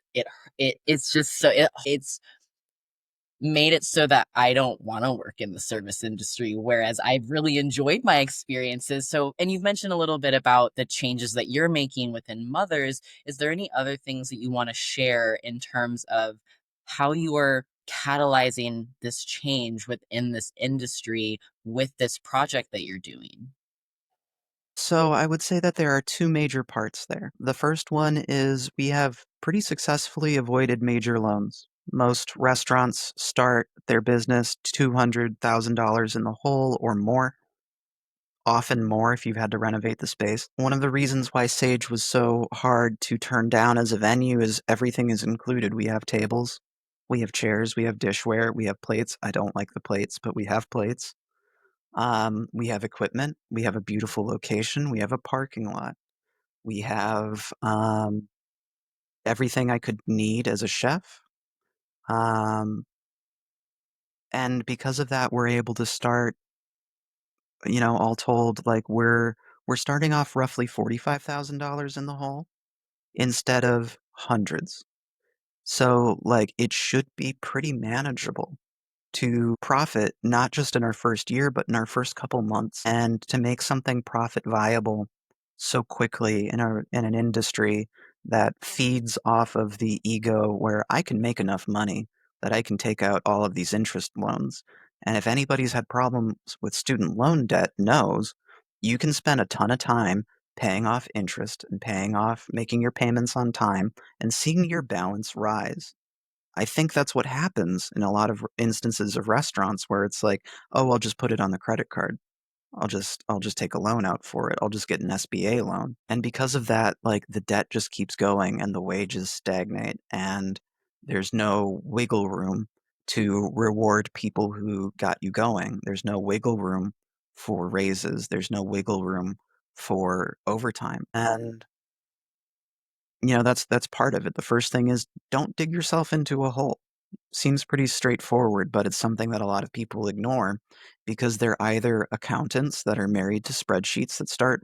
Speaker 2: so it's made it so that I don't want to work in the service industry, whereas I've really enjoyed my experiences. So, and you've mentioned a little bit about the changes that you're making within mothers. Is there any other things that you want to share in terms of how you are catalyzing this change within this industry with this project that you're doing?
Speaker 4: So I would say that there are two major parts there. The first one is we have pretty successfully avoided major loans. Most restaurants start their business $200,000 in the hole or more, often more if you've had to renovate the space. One of the reasons why Sage was so hard to turn down as a venue is everything is included. We have tables, We have chairs, we have dishware, we have plates. I don't like the plates, but we have plates. We have equipment. We have a beautiful location. We have a parking lot. We have everything I could need as a chef. Um, and because of that, we're able to start, all told, like we're starting off roughly $45,000 in the hole instead of hundreds. So like it should be pretty manageable to profit not just in our first year, but in our first couple months, and to make something profit viable so quickly in an industry that feeds off of the ego where I can make enough money that I can take out all of these interest loans. And if anybody's had problems with student loan debt knows you can spend a ton of time paying off interest and paying off making your payments on time and seeing your balance rise. I think that's what happens in a lot of instances of restaurants where it's like, "Oh, I'll just put it on the credit card. I'll just take a loan out for it. I'll just get an SBA loan." And because of that, like the debt just keeps going and the wages stagnate and there's no wiggle room to reward people who got you going. There's no wiggle room for raises. There's no wiggle room for overtime. And that's part of it. The first thing is don't dig yourself into a hole. Seems pretty straightforward, but it's something that a lot of people ignore because they're either accountants that are married to spreadsheets that start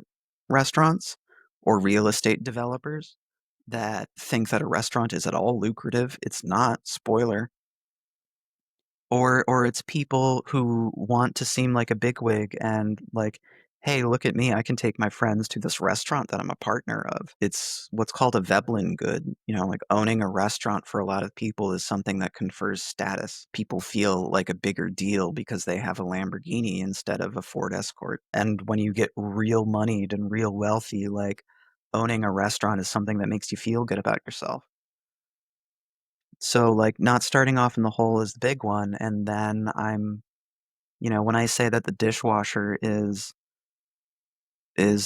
Speaker 4: restaurants or real estate developers that think that a restaurant is at all lucrative. It's not, spoiler. Or it's people who want to seem like a bigwig and like, "Hey, look at me. I can take my friends to this restaurant that I'm a partner of." It's what's called a Veblen good. Like owning a restaurant for a lot of people is something that confers status. People feel like a bigger deal because they have a Lamborghini instead of a Ford Escort. And when you get real moneyed and real wealthy, like owning a restaurant is something that makes you feel good about yourself. So, like, not starting off in the hole is the big one, and then when I say that the dishwasher is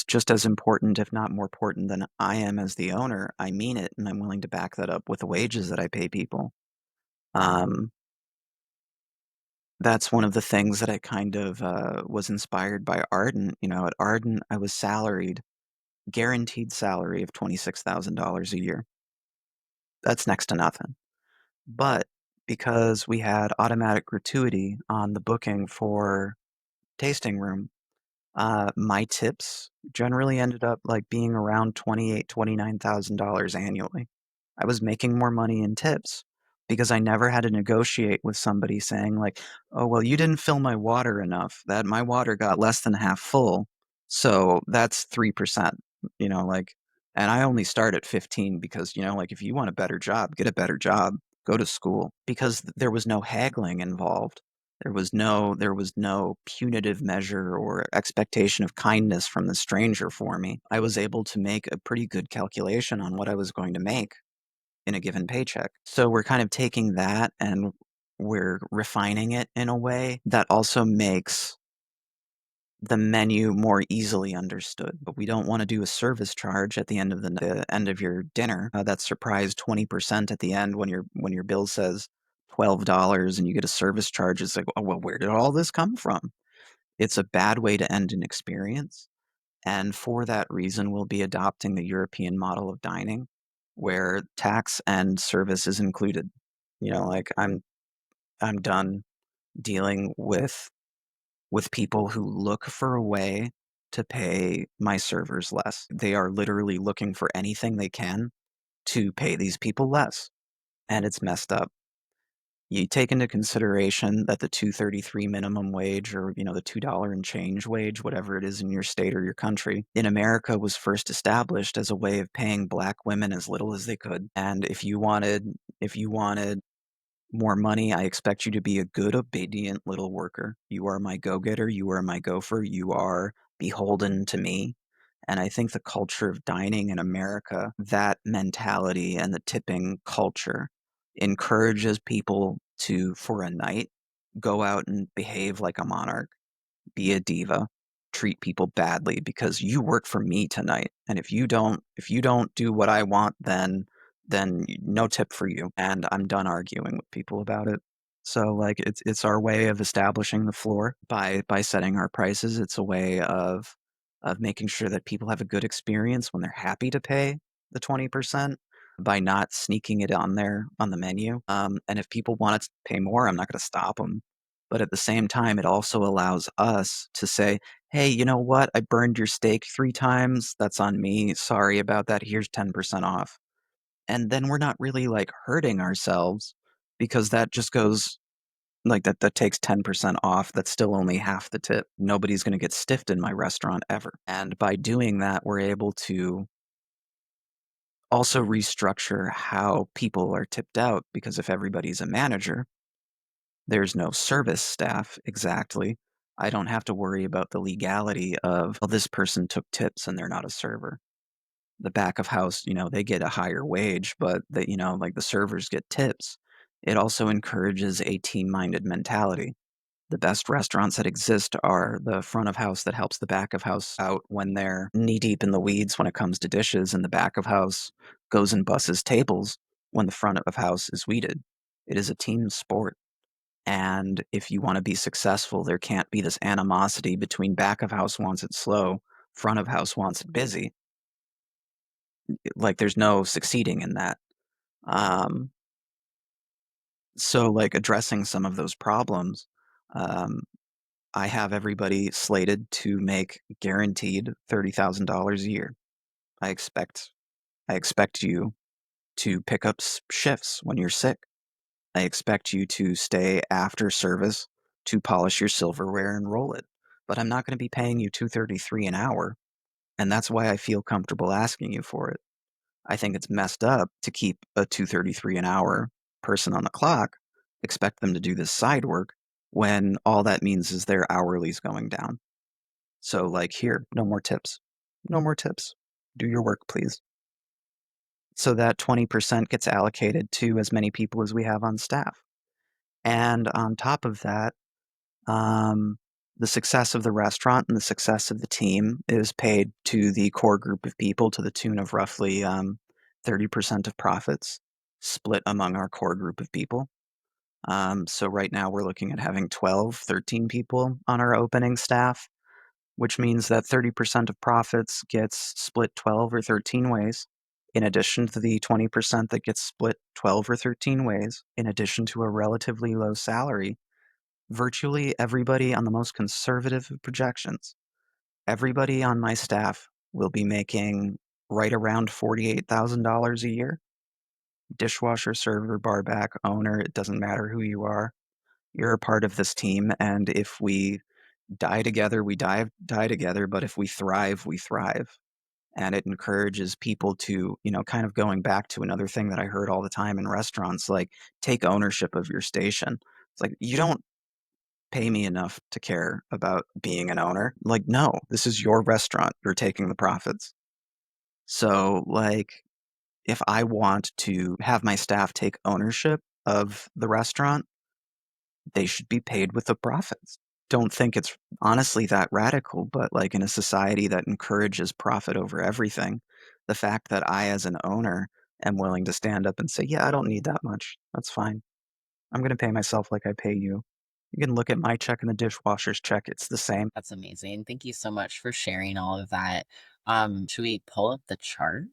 Speaker 4: just as important, if not more important than I am as the owner, I mean it, and I'm willing to back that up with the wages that I pay people. Um, that's one of the things that I kind of was inspired by Ardent. At Ardent, I was salaried, guaranteed salary of $26,000 a year. That's next to nothing. But because we had automatic gratuity on the booking for tasting room, my tips generally ended up like being around $29,000 annually. I was making more money in tips because I never had to negotiate with somebody saying like, "Oh, well, you didn't fill my water enough. That my water got less than half full, so that's 3%." Like, and I only start at 15 because like if you want a better job, get a better job, go to school because there was no haggling involved. There was no punitive measure or expectation of kindness from the stranger for me. I was able to make a pretty good calculation on what I was going to make in a given paycheck. So we're kind of taking that and we're refining it in a way that also makes the menu more easily understood. But we don't want to do a service charge at the end of the end of your dinner. That surprise 20% at the end when your bill says $12 and you get a service charge. It's like, oh well, where did all this come from? It's a bad way to end an experience. And for that reason, we'll be adopting the European model of dining, where tax and service is included. Like I'm done dealing with people who look for a way to pay my servers less. They are literally looking for anything they can to pay these people less, and it's messed up. You take into consideration that the 233 minimum wage or the $2 and change wage, whatever it is in your state or your country, in America was first established as a way of paying black women as little as they could. And if you wanted more money, I expect you to be a good, obedient little worker. You are my go-getter, you are my gopher, you are beholden to me. And I think the culture of dining in America, that mentality and the tipping culture encourages people to, for a night, go out and behave like a monarch, be a diva, treat people badly because you work for me tonight. And if you don't do what I want, then then no tip for you. And I'm done arguing with people about it. So like it's our way of establishing the floor by setting our prices. It's a way of making sure that people have a good experience when they're happy to pay the 20% by not sneaking it on there on the menu. And if people want to pay more, I'm not going to stop them. But at the same time, it also allows us to say, hey, you know what? I burned your steak 3 times. That's on me. Sorry about that. Here's 10% off. And then we're not really like hurting ourselves because that just goes like that takes 10% off. That's still only half the tip. Nobody's going to get stiffed in my restaurant ever. And by doing that, we're able to also restructure how people are tipped out because if everybody's a manager, there's no service staff exactly. I don't have to worry about the legality of, well, this person took tips and they're not a server. The back of house, they get a higher wage, but like the servers get tips. It also encourages a team-minded mentality. The best restaurants that exist are the front of house that helps the back of house out when they're knee deep in the weeds when it comes to dishes, and the back of house goes and busses tables when the front of house is weeded. It is a team sport. And if you want to be successful, there can't be this animosity between back of house wants it slow, front of house wants it busy. Like there's no succeeding in that. Um, so like addressing some of those problems, um, I have everybody slated to make guaranteed $30,000 a year. I expect you to pick up shifts when you're sick. I expect you to stay after service to polish your silverware and roll it. But I'm not going to be paying you $233 an hour, and that's why I feel comfortable asking you for it. I think it's messed up to keep a $233 an hour person on the clock, expect them to do this side work when all that means is their hourly's going down. So like here, no more tips. No more tips. Do your work, please. So that 20% gets allocated to as many people as we have on staff. And on top of that, the success of the restaurant and the success of the team is paid to the core group of people to the tune of roughly 30% of profits split among our core group of people. So right now we're looking at having 12, 13 people on our opening staff, which means that 30% of profits gets split 12 or 13 ways, in addition to the 20% that gets split 12 or 13 ways, in addition to a relatively low salary. Virtually everybody on the most conservative of projections, everybody on my staff will be making right around $48,000 a year. Dishwasher, server, barback, owner, it doesn't matter who you are. You're a part of this team, and if we die together, we die together, but if we thrive, we thrive. And it encourages people to, kind of going back to another thing that I heard all the time in restaurants, like take ownership of your station. It's like, you don't pay me enough to care about being an owner. Like, no, this is your restaurant. You're taking the profits. So, like, if I want to have my staff take ownership of the restaurant, they should be paid with the profits. Don't think it's honestly that radical, but like in a society that encourages profit over everything, the fact that I, as an owner, am willing to stand up and say, yeah, I don't need that much. That's fine. I'm going to pay myself like I pay you. You can look at my check and the dishwasher's check. It's the same.
Speaker 2: That's amazing. Thank you so much for sharing all of that. Should we pull up the chart?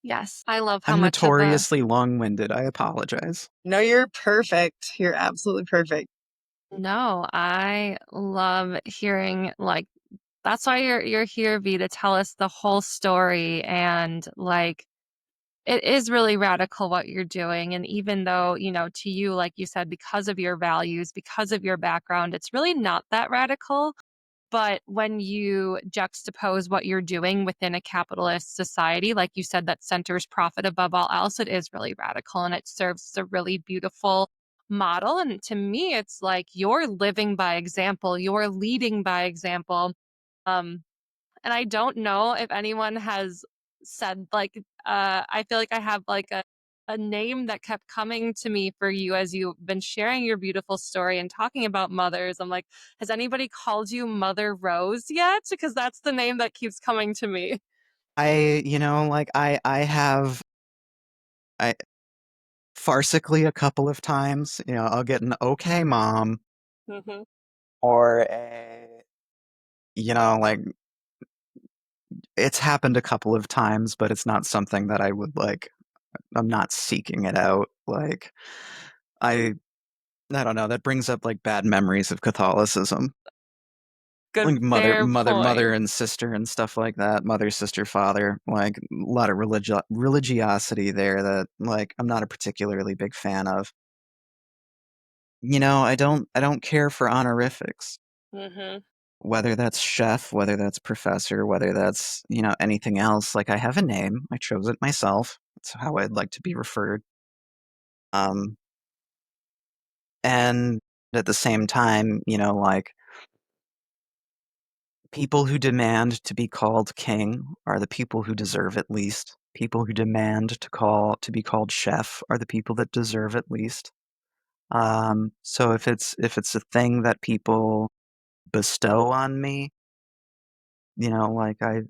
Speaker 1: Yes, I love how
Speaker 4: I'm
Speaker 1: much of a
Speaker 4: notoriously long-winded. I apologize.
Speaker 3: No, you're perfect. You're absolutely perfect.
Speaker 1: no, I love hearing like that's why you're here, V, to tell us the whole story. And like it is really radical what you're doing. And even though, to you, like you said, because of your values, because of your background, it's really not that radical. But when you juxtapose what you're doing within a capitalist society, like you said, that centers profit above all else, it is really radical and it serves as a really beautiful model. And to me, it's like you're living by example, you're leading by example. Um, and I don't know if anyone has said like I feel like I have like a name that kept coming to me for you as you've been sharing your beautiful story and talking about mothers. I'm like, has anybody called you Mother Rose yet? Because that's the name that keeps coming to me.
Speaker 4: I have I farcically a couple of times, I'll get an okay mom
Speaker 3: Mm-hmm.
Speaker 4: or a, like it's happened a couple of times, but it's not something that I would like. I'm not seeking it out. Like I I don't know, that brings up like bad memories of Catholicism.
Speaker 1: Good,
Speaker 4: Like mother,
Speaker 1: fair
Speaker 4: mother,
Speaker 1: point.
Speaker 4: mother and sister and stuff like that. Mother, sister, father. Like a lot of religiosity there that like I'm not a particularly big fan of. I don't care for honorifics.
Speaker 3: Mm-hmm.
Speaker 4: Whether that's chef, whether that's professor, whether that's, anything else. Like I have a name. I chose it myself. That's how I'd like to be referred. Um and at the same time, like people who demand to be called king are the people who deserve it least. People who demand to be called chef are the people that deserve it least. So if it's a thing that people bestow on me, like I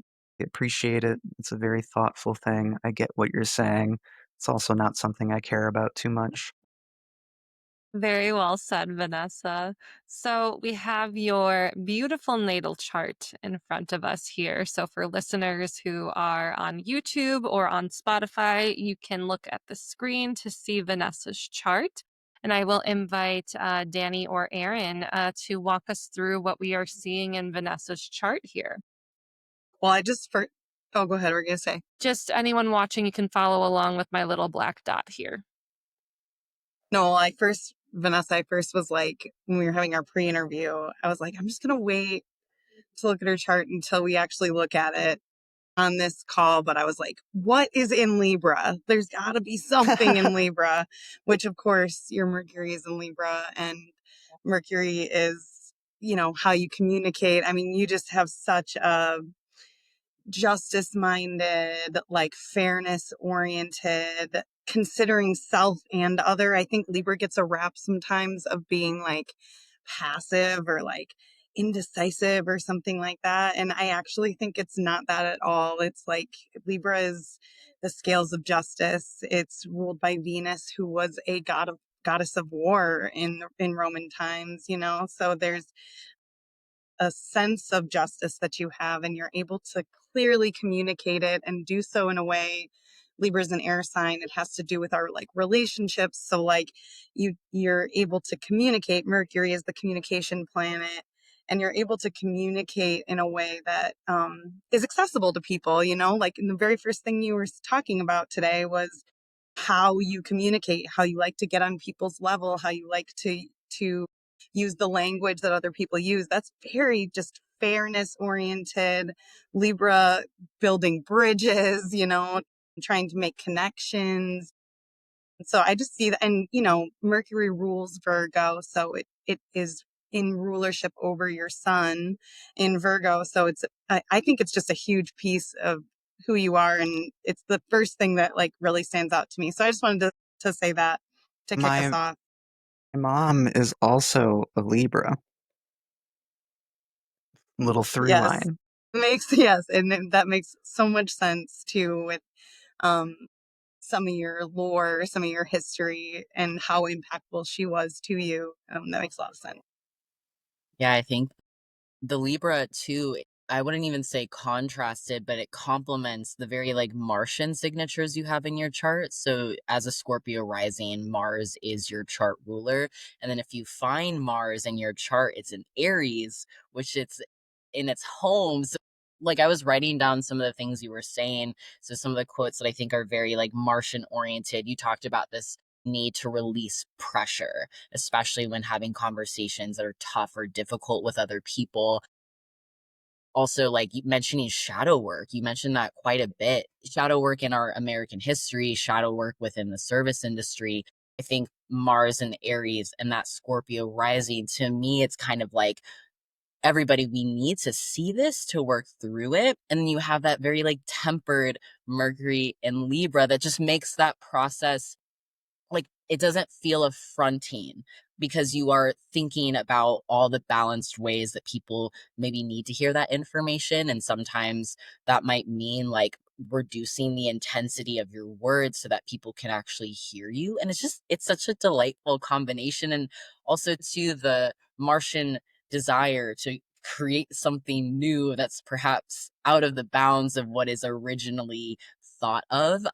Speaker 4: appreciate it. It's a very thoughtful thing. I get what you're saying. It's also not something I care about too much.
Speaker 1: Very well said, Vanessa. So we have your beautiful natal chart in front of us here. So for listeners who are on YouTube or on Spotify, you can look at the screen to see Vanessa's chart. And I will invite Dani or Aryn to walk us through what we are seeing in Vanessa's chart here.
Speaker 3: Well, oh, go ahead. We're going to say.
Speaker 1: Just anyone watching, you can follow along with my little black dot here.
Speaker 3: No, Vanessa, I first was like, when we were having our pre-interview, I was like, I'm just going to wait to look at her chart until we actually look at it on this call. But I was like, what is in Libra? There's got to be something in Libra, which of course your Mercury is in Libra, and Mercury is, how you communicate. I mean, you just have such a justice minded, like fairness oriented, considering self and other. I think Libra gets a rap sometimes of being like passive or like indecisive or something like that. And I actually think it's not that at all. It's like Libra is the scales of justice. It's ruled by Venus, who was a goddess of war in Roman times, So there's a sense of justice that you have, and you're able to clearly communicate it and do so in a way. Libra's an air sign. It has to do with our like relationships. So like you're able to communicate. Mercury is the communication planet, and you're able to communicate in a way that is accessible to people, like in the very first thing you were talking about today was how you communicate, how you like to get on people's level, how you like to use the language that other people use. That's very just fairness oriented. Libra building bridges, trying to make connections. So I just see that, and Mercury rules Virgo, so it is in rulership over your sun in Virgo. So I think it's just a huge piece of who you are, and it's the first thing that like really stands out to me. So I just wanted to say that to kick us
Speaker 4: My
Speaker 3: off.
Speaker 4: mom is also a Libra. Little through
Speaker 3: Yes,
Speaker 4: line.
Speaker 3: yes, and then that makes so much sense too with um some of your lore, some of your history, and how impactful she was to you. That makes a lot of sense.
Speaker 2: Yeah, I think the Libra too, I wouldn't even say contrasted, but it complements the very like Martian signatures you have in your chart. So as a Scorpio rising, Mars is your chart ruler. And then if you find Mars in your chart, it's in Aries, which it's in its home. So like I was writing down some of the things you were saying. So some of the quotes that I think are very like Martian oriented. You talked about this need to release pressure, especially when having conversations that are tough or difficult with other people. Also, like mentioning shadow work, you mentioned that quite a bit. Shadow work in our American history, shadow work within the service industry. I think Mars and Aries and that Scorpio rising, to me, it's kind of like everybody, we need to see this to work through it. And then you have that very like tempered Mercury and Libra that just makes that process like it doesn't feel affronting because you are thinking about all the balanced ways that people maybe need to hear that information. And sometimes that might mean like reducing the intensity of your words so that people can actually hear you. And it's such a delightful combination. And also to the Martian desire to create something new that's perhaps out of the bounds of what is originally thought of,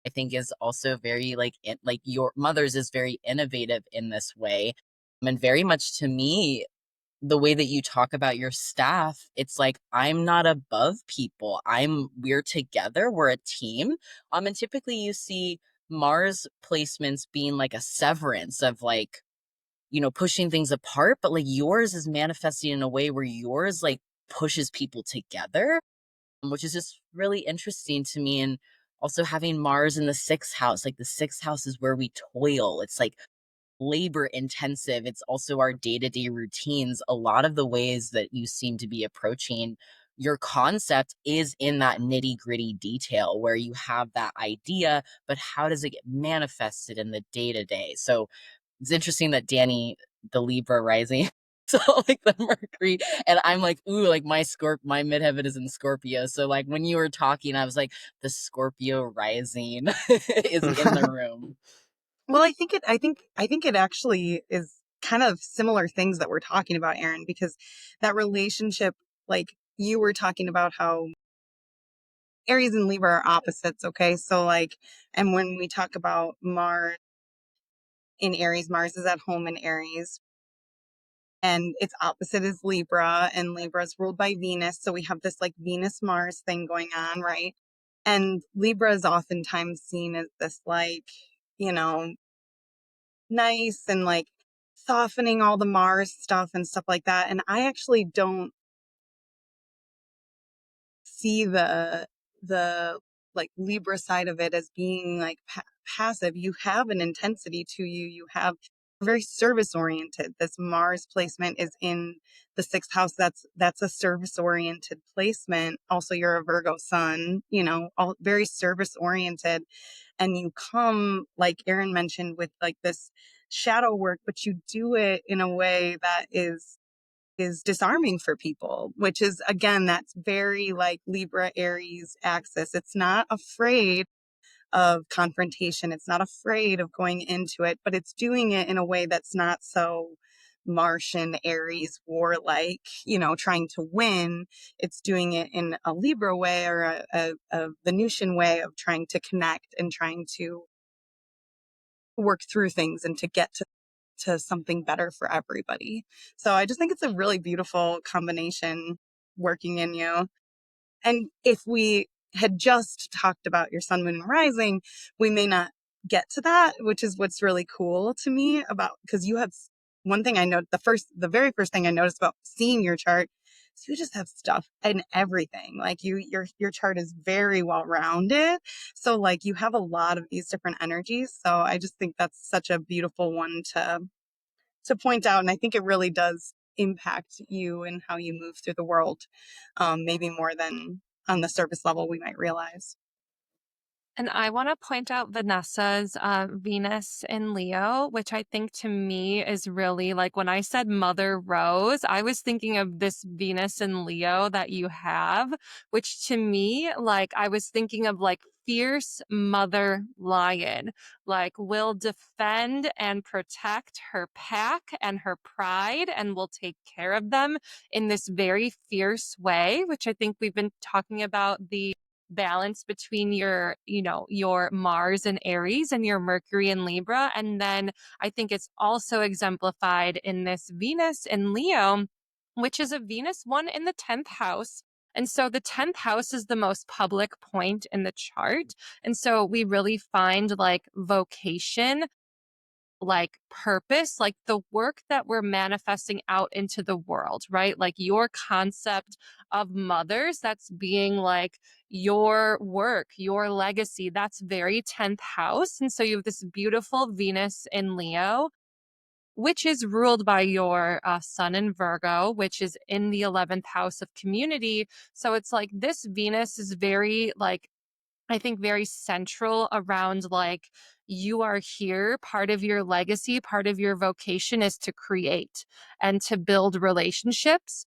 Speaker 2: I think is also very like your mother's is very innovative in this way. And very much to me, the way that you talk about your staff, it's like, I'm not above people. We're together, we're a team. And typically you see Mars placements being like a severance of like, pushing things apart, but like yours is manifesting in a way where yours like pushes people together, which is just really interesting to me. And also having Mars in the sixth house, like the sixth house is where we toil. It's like labor intensive. It's also our day-to-day routines. A lot of the ways that you seem to be approaching your concept is in that nitty-gritty detail where you have that idea, but how does it get manifested in the day-to-day? So it's interesting that Dani, the Libra rising, so like the Mercury, and I'm like, ooh, like my midheaven is in Scorpio. So like when you were talking, I was like, the Scorpio rising is in the room.
Speaker 3: Well, I think it actually is kind of similar things that we're talking about, Aryn, because that relationship, like you were talking about how Aries and Libra are opposites, okay? So like, and when we talk about Mars in Aries, Mars is at home in Aries, and its opposite is Libra, and Libra is ruled by Venus. So we have this like Venus Mars thing going on, right? And Libra is oftentimes seen as this like, you know, nice and like softening all the Mars stuff and stuff like that. And I actually don't see the like Libra side of it as being like passive. You have an intensity to you. You have very service oriented. This Mars placement is in the sixth house. That's a service oriented placement. Also, you're a Virgo sun, all very service oriented. And you come, like Aryn mentioned, with like this shadow work, but you do it in a way that is disarming for people, which is, again, that's very like Libra Aries axis. It's not afraid of confrontation. It's not afraid of going into it, but it's doing it in a way that's not so Martian Aries warlike, trying to win. It's doing it in a Libra way or a Venusian way of trying to connect and trying to work through things and to get to something better for everybody. So I just think it's a really beautiful combination working in you. And if we had just talked about your sun, moon, and rising, we may not get to that, which is what's really cool to me about, because you have one thing I know, the very first thing I noticed about seeing your chart is you just have stuff and everything. Like your chart is very well rounded. So like you have a lot of these different energies. So I just think that's such a beautiful one to point out. And I think it really does impact you and how you move through the world, maybe more than on the surface level we might realize.
Speaker 1: And I want to point out Vanessa's Venus in Leo, which I think to me is really like when I said Mother Rose, I was thinking of this Venus in Leo that you have, which to me, like I was thinking of like fierce mother lion, like will defend and protect her pack and her pride and will take care of them in this very fierce way, which I think we've been talking about the balance between your Mars and Aries and your Mercury and Libra. And then I think it's also exemplified in this Venus in Leo, which is a Venus one in the 10th house. And so the 10th house is the most public point in the chart. And so we really find like vocation, like purpose, like the work that we're manifesting out into the world, right? Like your concept of mothers, that's being like your work, your legacy, that's very 10th house. And so you have this beautiful Venus in Leo, which is ruled by your sun in Virgo, which is in the 11th house of community. So it's like this Venus is very like, I think very central around like you are here. Part of your legacy, part of your vocation is to create and to build relationships.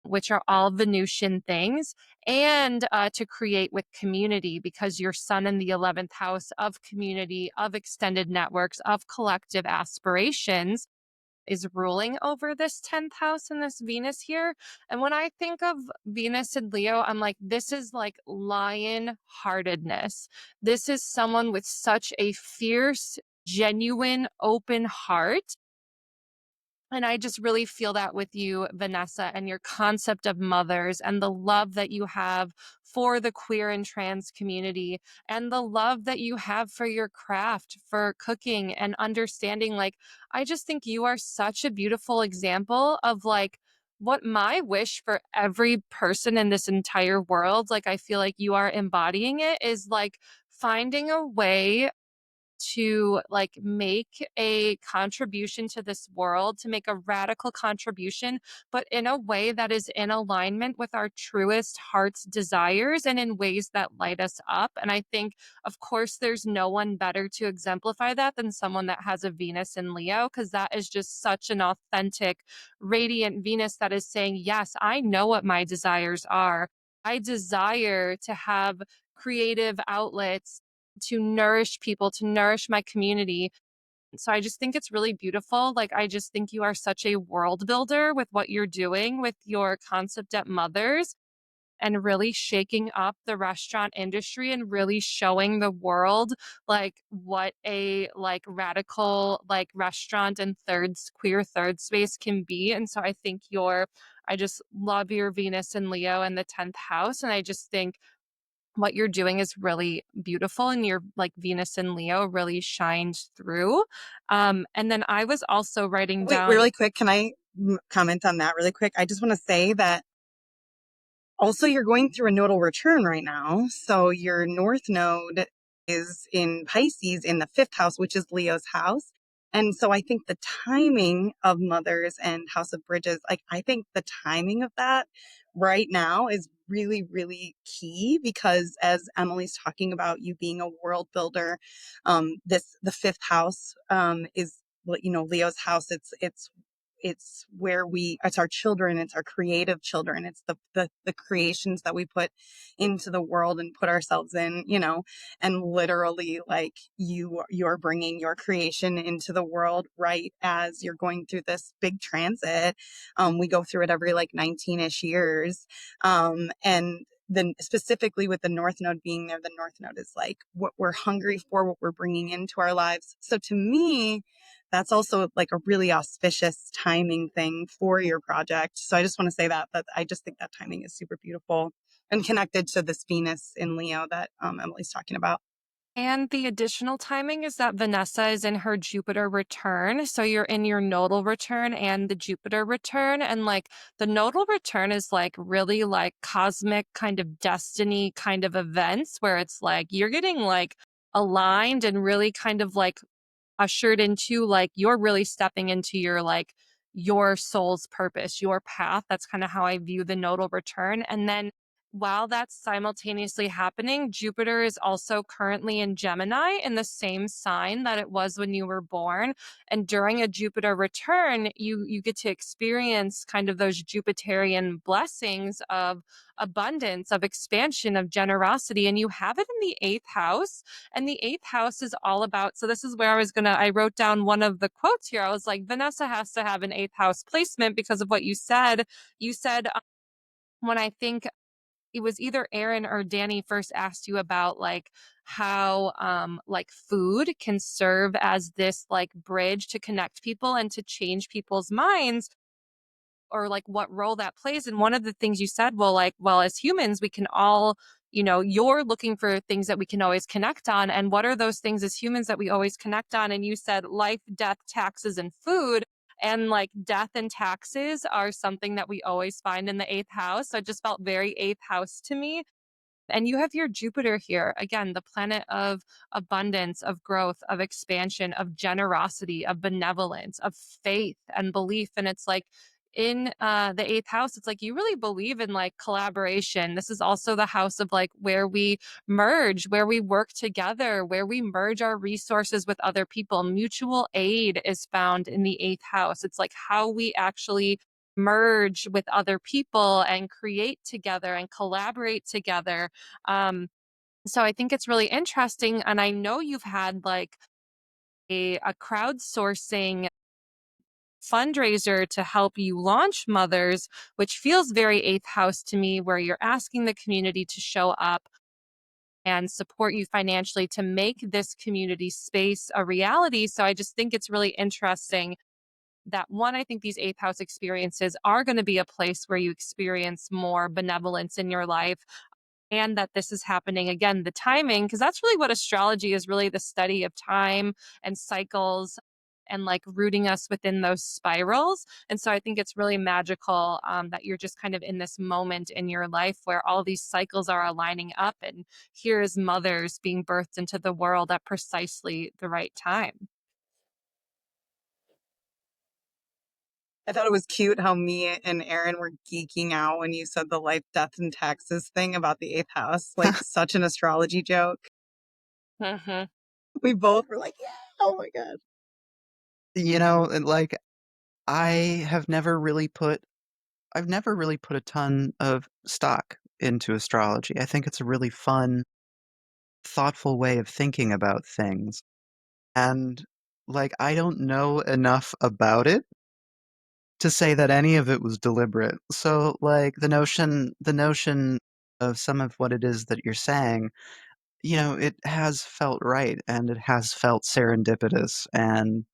Speaker 1: which are all Venusian things, and to create with community, because your sun in the 11th house of community, of extended networks, of collective aspirations is ruling over this 10th house and this Venus here. And when I think of Venus and Leo, I'm like, this is like lion heartedness. This is someone with such a fierce, genuine, open heart. And I just really feel that with you, Vanessa, and your concept of mothers and the love that you have for the queer and trans community and the love that you have for your craft, for cooking and understanding. Like, I just think you are such a beautiful example of like what my wish for every person in this entire world, like, I feel like you are embodying it, is like finding a way to like make a contribution to this world, to make a radical contribution, but in a way that is in alignment with our truest heart's desires and in ways that light us up. And I think, of course, there's no one better to exemplify that than someone that has a Venus in Leo, because that is just such an authentic, radiant Venus that is saying, yes, I know what my desires are. I desire to have creative outlets to nourish people, to nourish my community. So I just think it's really beautiful. Like, I just think you are such a world builder with what you're doing with your concept at Mothers and really shaking up the restaurant industry and really showing the world like what a like radical like restaurant and queer third space can be. And so I think I just love your Venus and Leo and the 10th house. And I just think what you're doing is really beautiful, and your like Venus and Leo really shined through. And then I was also writing
Speaker 3: Wait,
Speaker 1: down.
Speaker 3: really quick. Can I comment on that really quick? I just want to say that also you're going through a nodal return right now. So your North Node is in Pisces in the 5th house, which is Leo's house. And so I think the timing of Mothers and House of Bridges, like I think the timing of that right now is really, really key, because as Emily's talking about you being a world builder, the 5th house is, you know, Leo's house. It's where it's our children, it's our creative children, it's the creations that we put into the world and put ourselves in, you know. And literally, like, you're bringing your creation into the world right as you're going through this big transit. We go through it every like 19ish years. And then specifically with the North Node being there, the North Node is like what we're hungry for, what we're bringing into our lives. So to me, that's also like a really auspicious timing thing for your project. So I just want to say that I just think that timing is super beautiful and connected to this Venus in Leo that Emily's talking about.
Speaker 1: And the additional timing is that Vanessa is in her Jupiter return. So you're in your nodal return and the Jupiter return. And like the nodal return is like really like cosmic kind of destiny kind of events where it's like you're getting like aligned and really kind of like ushered into like you're really stepping into your like your soul's purpose, your path. That's kind of how I view the nodal return. And then while that's simultaneously happening, Jupiter is also currently in Gemini in the same sign that it was when you were born. And during a Jupiter return, you get to experience kind of those Jupiterian blessings of abundance, of expansion, of generosity. And you have it in the 8th house. And the 8th house is all about, so this is where I wrote down one of the quotes here. I was like, Vanessa has to have an 8th house placement because of what you said. You said, when I think it was either Aryn or Dani first asked you about like how like food can serve as this like bridge to connect people and to change people's minds, or like what role that plays. And one of the things you said, well, as humans, we can all, you know, you're looking for things that we can always connect on. And what are those things as humans that we always connect on? And you said life, death, taxes, and food. And like death and taxes are something that we always find in the 8th house. So it just felt very 8th house to me. And you have your Jupiter here, again, the planet of abundance, of growth, of expansion, of generosity, of benevolence, of faith and belief. And it's like in the 8th house, it's like you really believe in like collaboration. This is also the house of like where we merge, where we work together, where we merge our resources with other people. Mutual aid is found in the 8th house. It's like how we actually merge with other people and create together and collaborate together. So I think it's really interesting. And I know you've had like a crowdsourcing fundraiser to help you launch Mothers, which feels very eighth house to me, where you're asking the community to show up and support you financially to make this community space a reality. So I just think it's really interesting that one, I think these eighth house experiences are going to be a place where you experience more benevolence in your life, and that this is happening again, the timing, because that's really what astrology is, really the study of time and cycles and like rooting us within those spirals. And so I think it's really magical that you're just kind of in this moment in your life where all these cycles are aligning up, and here is Mothers being birthed into the world at precisely the right time.
Speaker 3: I thought it was cute how me and Aaron were geeking out when you said the life, death, and taxes thing about the eighth house. Like, such an astrology joke.
Speaker 1: Hmm.
Speaker 3: We both were like, yeah, oh my God.
Speaker 4: And like I have never really put I've never really put a ton of stock into astrology. I think it's a really fun, thoughtful way of thinking about things. And like I don't know enough about it to say that any of it was deliberate. So like the notion of some of what it is that you're saying, it has felt right and it has felt serendipitous, and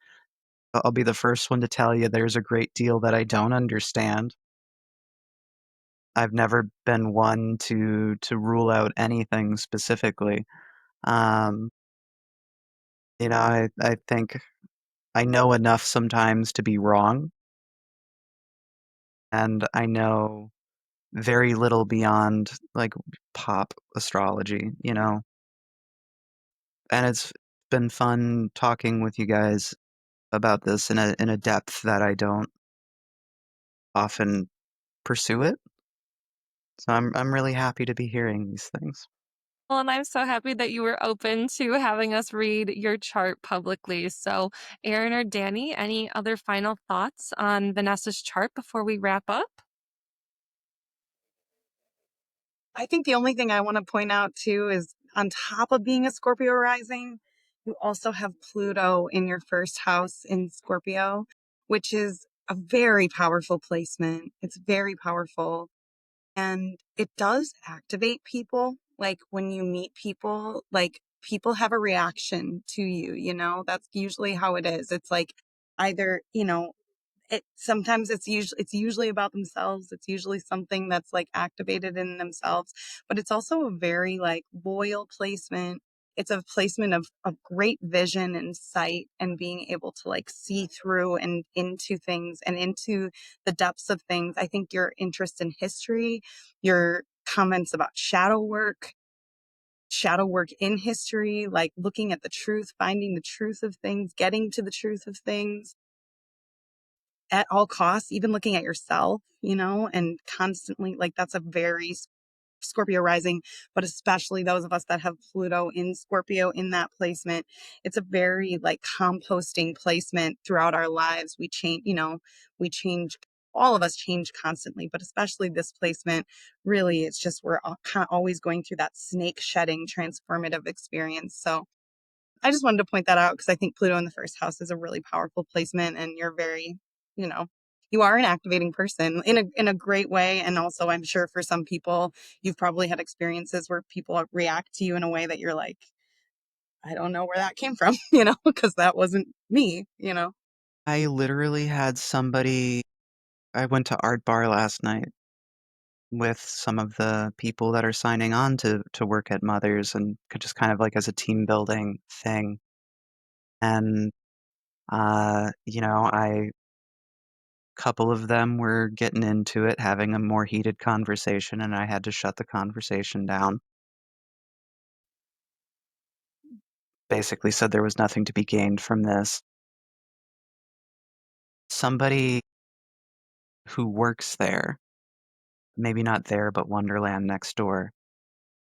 Speaker 4: I'll be the first one to tell you there's a great deal that I don't understand. I've never been one to rule out anything specifically. Um, I think I know enough sometimes to be wrong, and I know very little beyond like pop astrology. And it's been fun talking with you guys about this in a depth that I don't often pursue it. So I'm really happy to be hearing these things.
Speaker 1: Well, and I'm so happy that you were open to having us read your chart publicly. So, Aaron or Danny, any other final thoughts on Vanessa's chart before we wrap up?
Speaker 3: I think the only thing I want to point out too is, on top of being a Scorpio rising, you also have Pluto in your first house in Scorpio, which is a very powerful placement. It's very powerful. And it does activate people. Like, when you meet people, like, people have a reaction to you. That's usually how it is. It's like, either, sometimes it's usually about themselves. It's usually something that's like activated in themselves, but it's also a very like loyal placement. It's a placement of great vision and sight, and being able to like see through and into things and into the depths of things. I think your interest in history, your comments about shadow work in history, like looking at the truth, finding the truth of things, getting to the truth of things at all costs, even looking at yourself, and constantly, like, that's a very Scorpio rising, but especially those of us that have Pluto in Scorpio in that placement. It's a very like composting placement throughout our lives. We change, all of us change constantly, but especially this placement, really, it's just we're kind of always going through that snake shedding transformative experience. So I just wanted to point that out because I think Pluto in the first house is a really powerful placement, and you're very, you know, you are an activating person in a great way. And also, I'm sure for some people, you've probably had experiences where people react to you in a way that you're like, I don't know where that came from, because that wasn't me.
Speaker 4: I literally had somebody I went to Art Bar last night with some of the people that are signing on to work at Mothers, and just kind of like as a team building thing. And I couple of them were getting into it, having a more heated conversation, and I had to shut the conversation down. Basically said there was nothing to be gained from this. Somebody who works there, maybe not there, but Wonderland next door,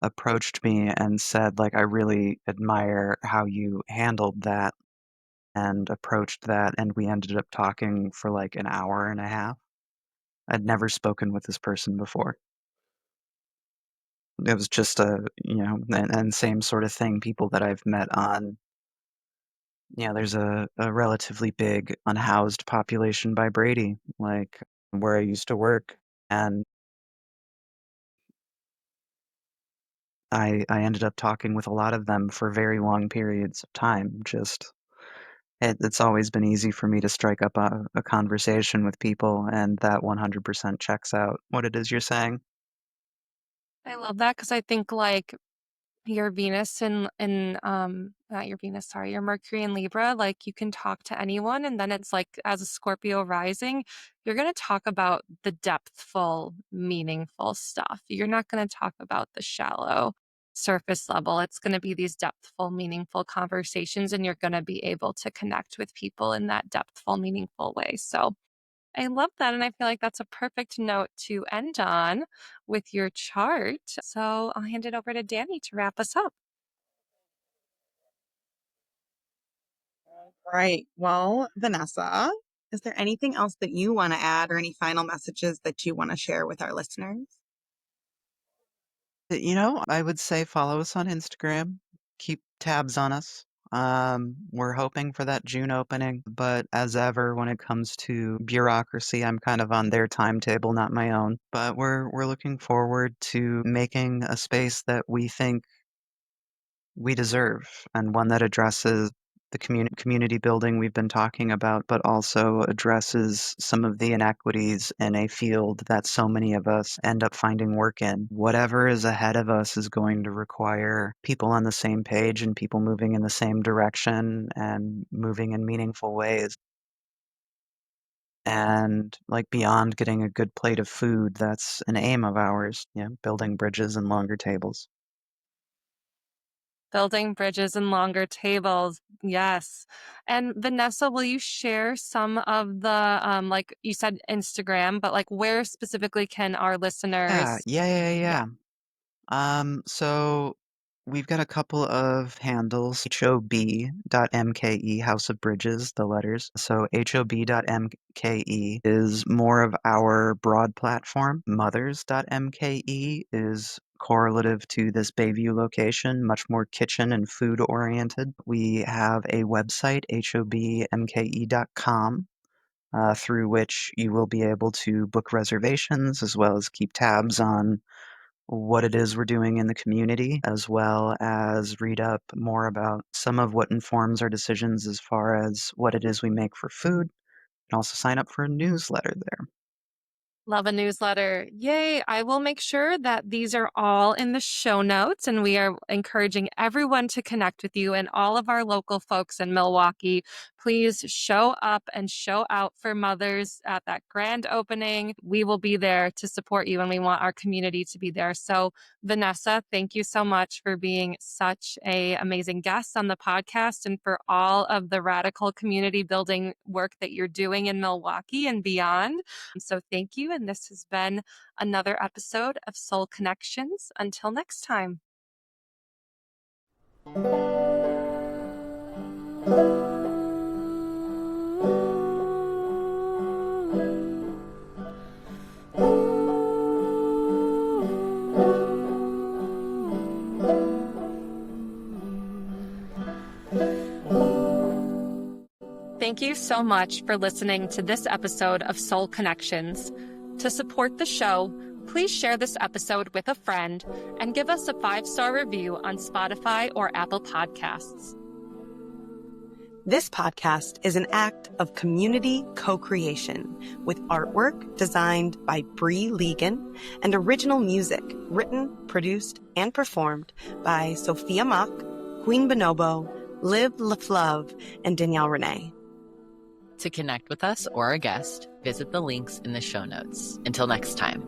Speaker 4: approached me and said, like, "I really admire how you handled that and approached that," and we ended up talking for, like, an hour and a half. I'd never spoken with this person before. It was just and same sort of thing, people that I've met on, there's a relatively big unhoused population by Brady, like where I used to work. And I ended up talking with a lot of them for very long periods of time. It's always been easy for me to strike up a conversation with people, and that 100% checks out what it is you're saying.
Speaker 1: I love that because I think like your Venus and not your Venus, sorry, your Mercury in Libra, like you can talk to anyone. And then it's like as a Scorpio rising, you're going to talk about the depthful, meaningful stuff. You're not going to talk about the shallow surface level. It's going to be these depthful, meaningful conversations, and you're going to be able to connect with people in that depthful, meaningful way. So I love that. And I feel like that's a perfect note to end on with your chart. So I'll hand it over to Dani to wrap us up.
Speaker 3: Right. Well, Vanessa, is there anything else that you want to add or any final messages that you want to share with our listeners?
Speaker 4: I would say follow us on Instagram, keep tabs on us. We're hoping for that June opening, but as ever, when it comes to bureaucracy, I'm kind of on their timetable, not my own. But we're looking forward to making a space that we think we deserve, and one that addresses the community building we've been talking about, but also addresses some of the inequities in a field that so many of us end up finding work in. Whatever is ahead of us is going to require people on the same page and people moving in the same direction and moving in meaningful ways. And like beyond getting a good plate of food, that's an aim of ours, building bridges and longer tables.
Speaker 1: Building bridges and longer tables. Yes. And Vanessa, will you share some of the, like you said, Instagram, but like where specifically can our
Speaker 4: Yeah,
Speaker 1: listeners?
Speaker 4: yeah, yeah,
Speaker 1: Yeah.
Speaker 4: yeah. So we've got a couple of handles. HOB.MKE, House of Bridges, the letters. So HOB.MKE is more of our broad platform. Mothers.MKE is correlative to this Bayview location, much more kitchen and food oriented. We have a website, hobmke.com. Through which you will be able to book reservations as well as keep tabs on what it is we're doing in the community, as well as read up more about some of what informs our decisions as far as what it is we make for food, and also sign up for a newsletter there.
Speaker 1: Love a newsletter. Yay. I will make sure that these are all in the show notes, and we are encouraging everyone to connect with you and all of our local folks in Milwaukee. Please show up and show out for mothers at that grand opening. We will be there to support you, and we want our community to be there. So Vanessa, thank you so much for being such an amazing guest on the podcast and for all of the radical community building work that you're doing in Milwaukee and beyond. So thank you. And this has been another episode of Soul Connections. Until next time. Thank you so much for listening to this episode of Soul Connections. To support the show, please share this episode with a friend and give us a 5-star review on Spotify or Apple Podcasts.
Speaker 3: This podcast is an act of community co-creation with artwork designed by Bree Legan and original music written, produced, and performed by Sofia Mock, Queen Bonobo, Liv LaFluv, and Danielle Renee.
Speaker 2: To connect with us or a guest, visit the links in the show notes. Until next time.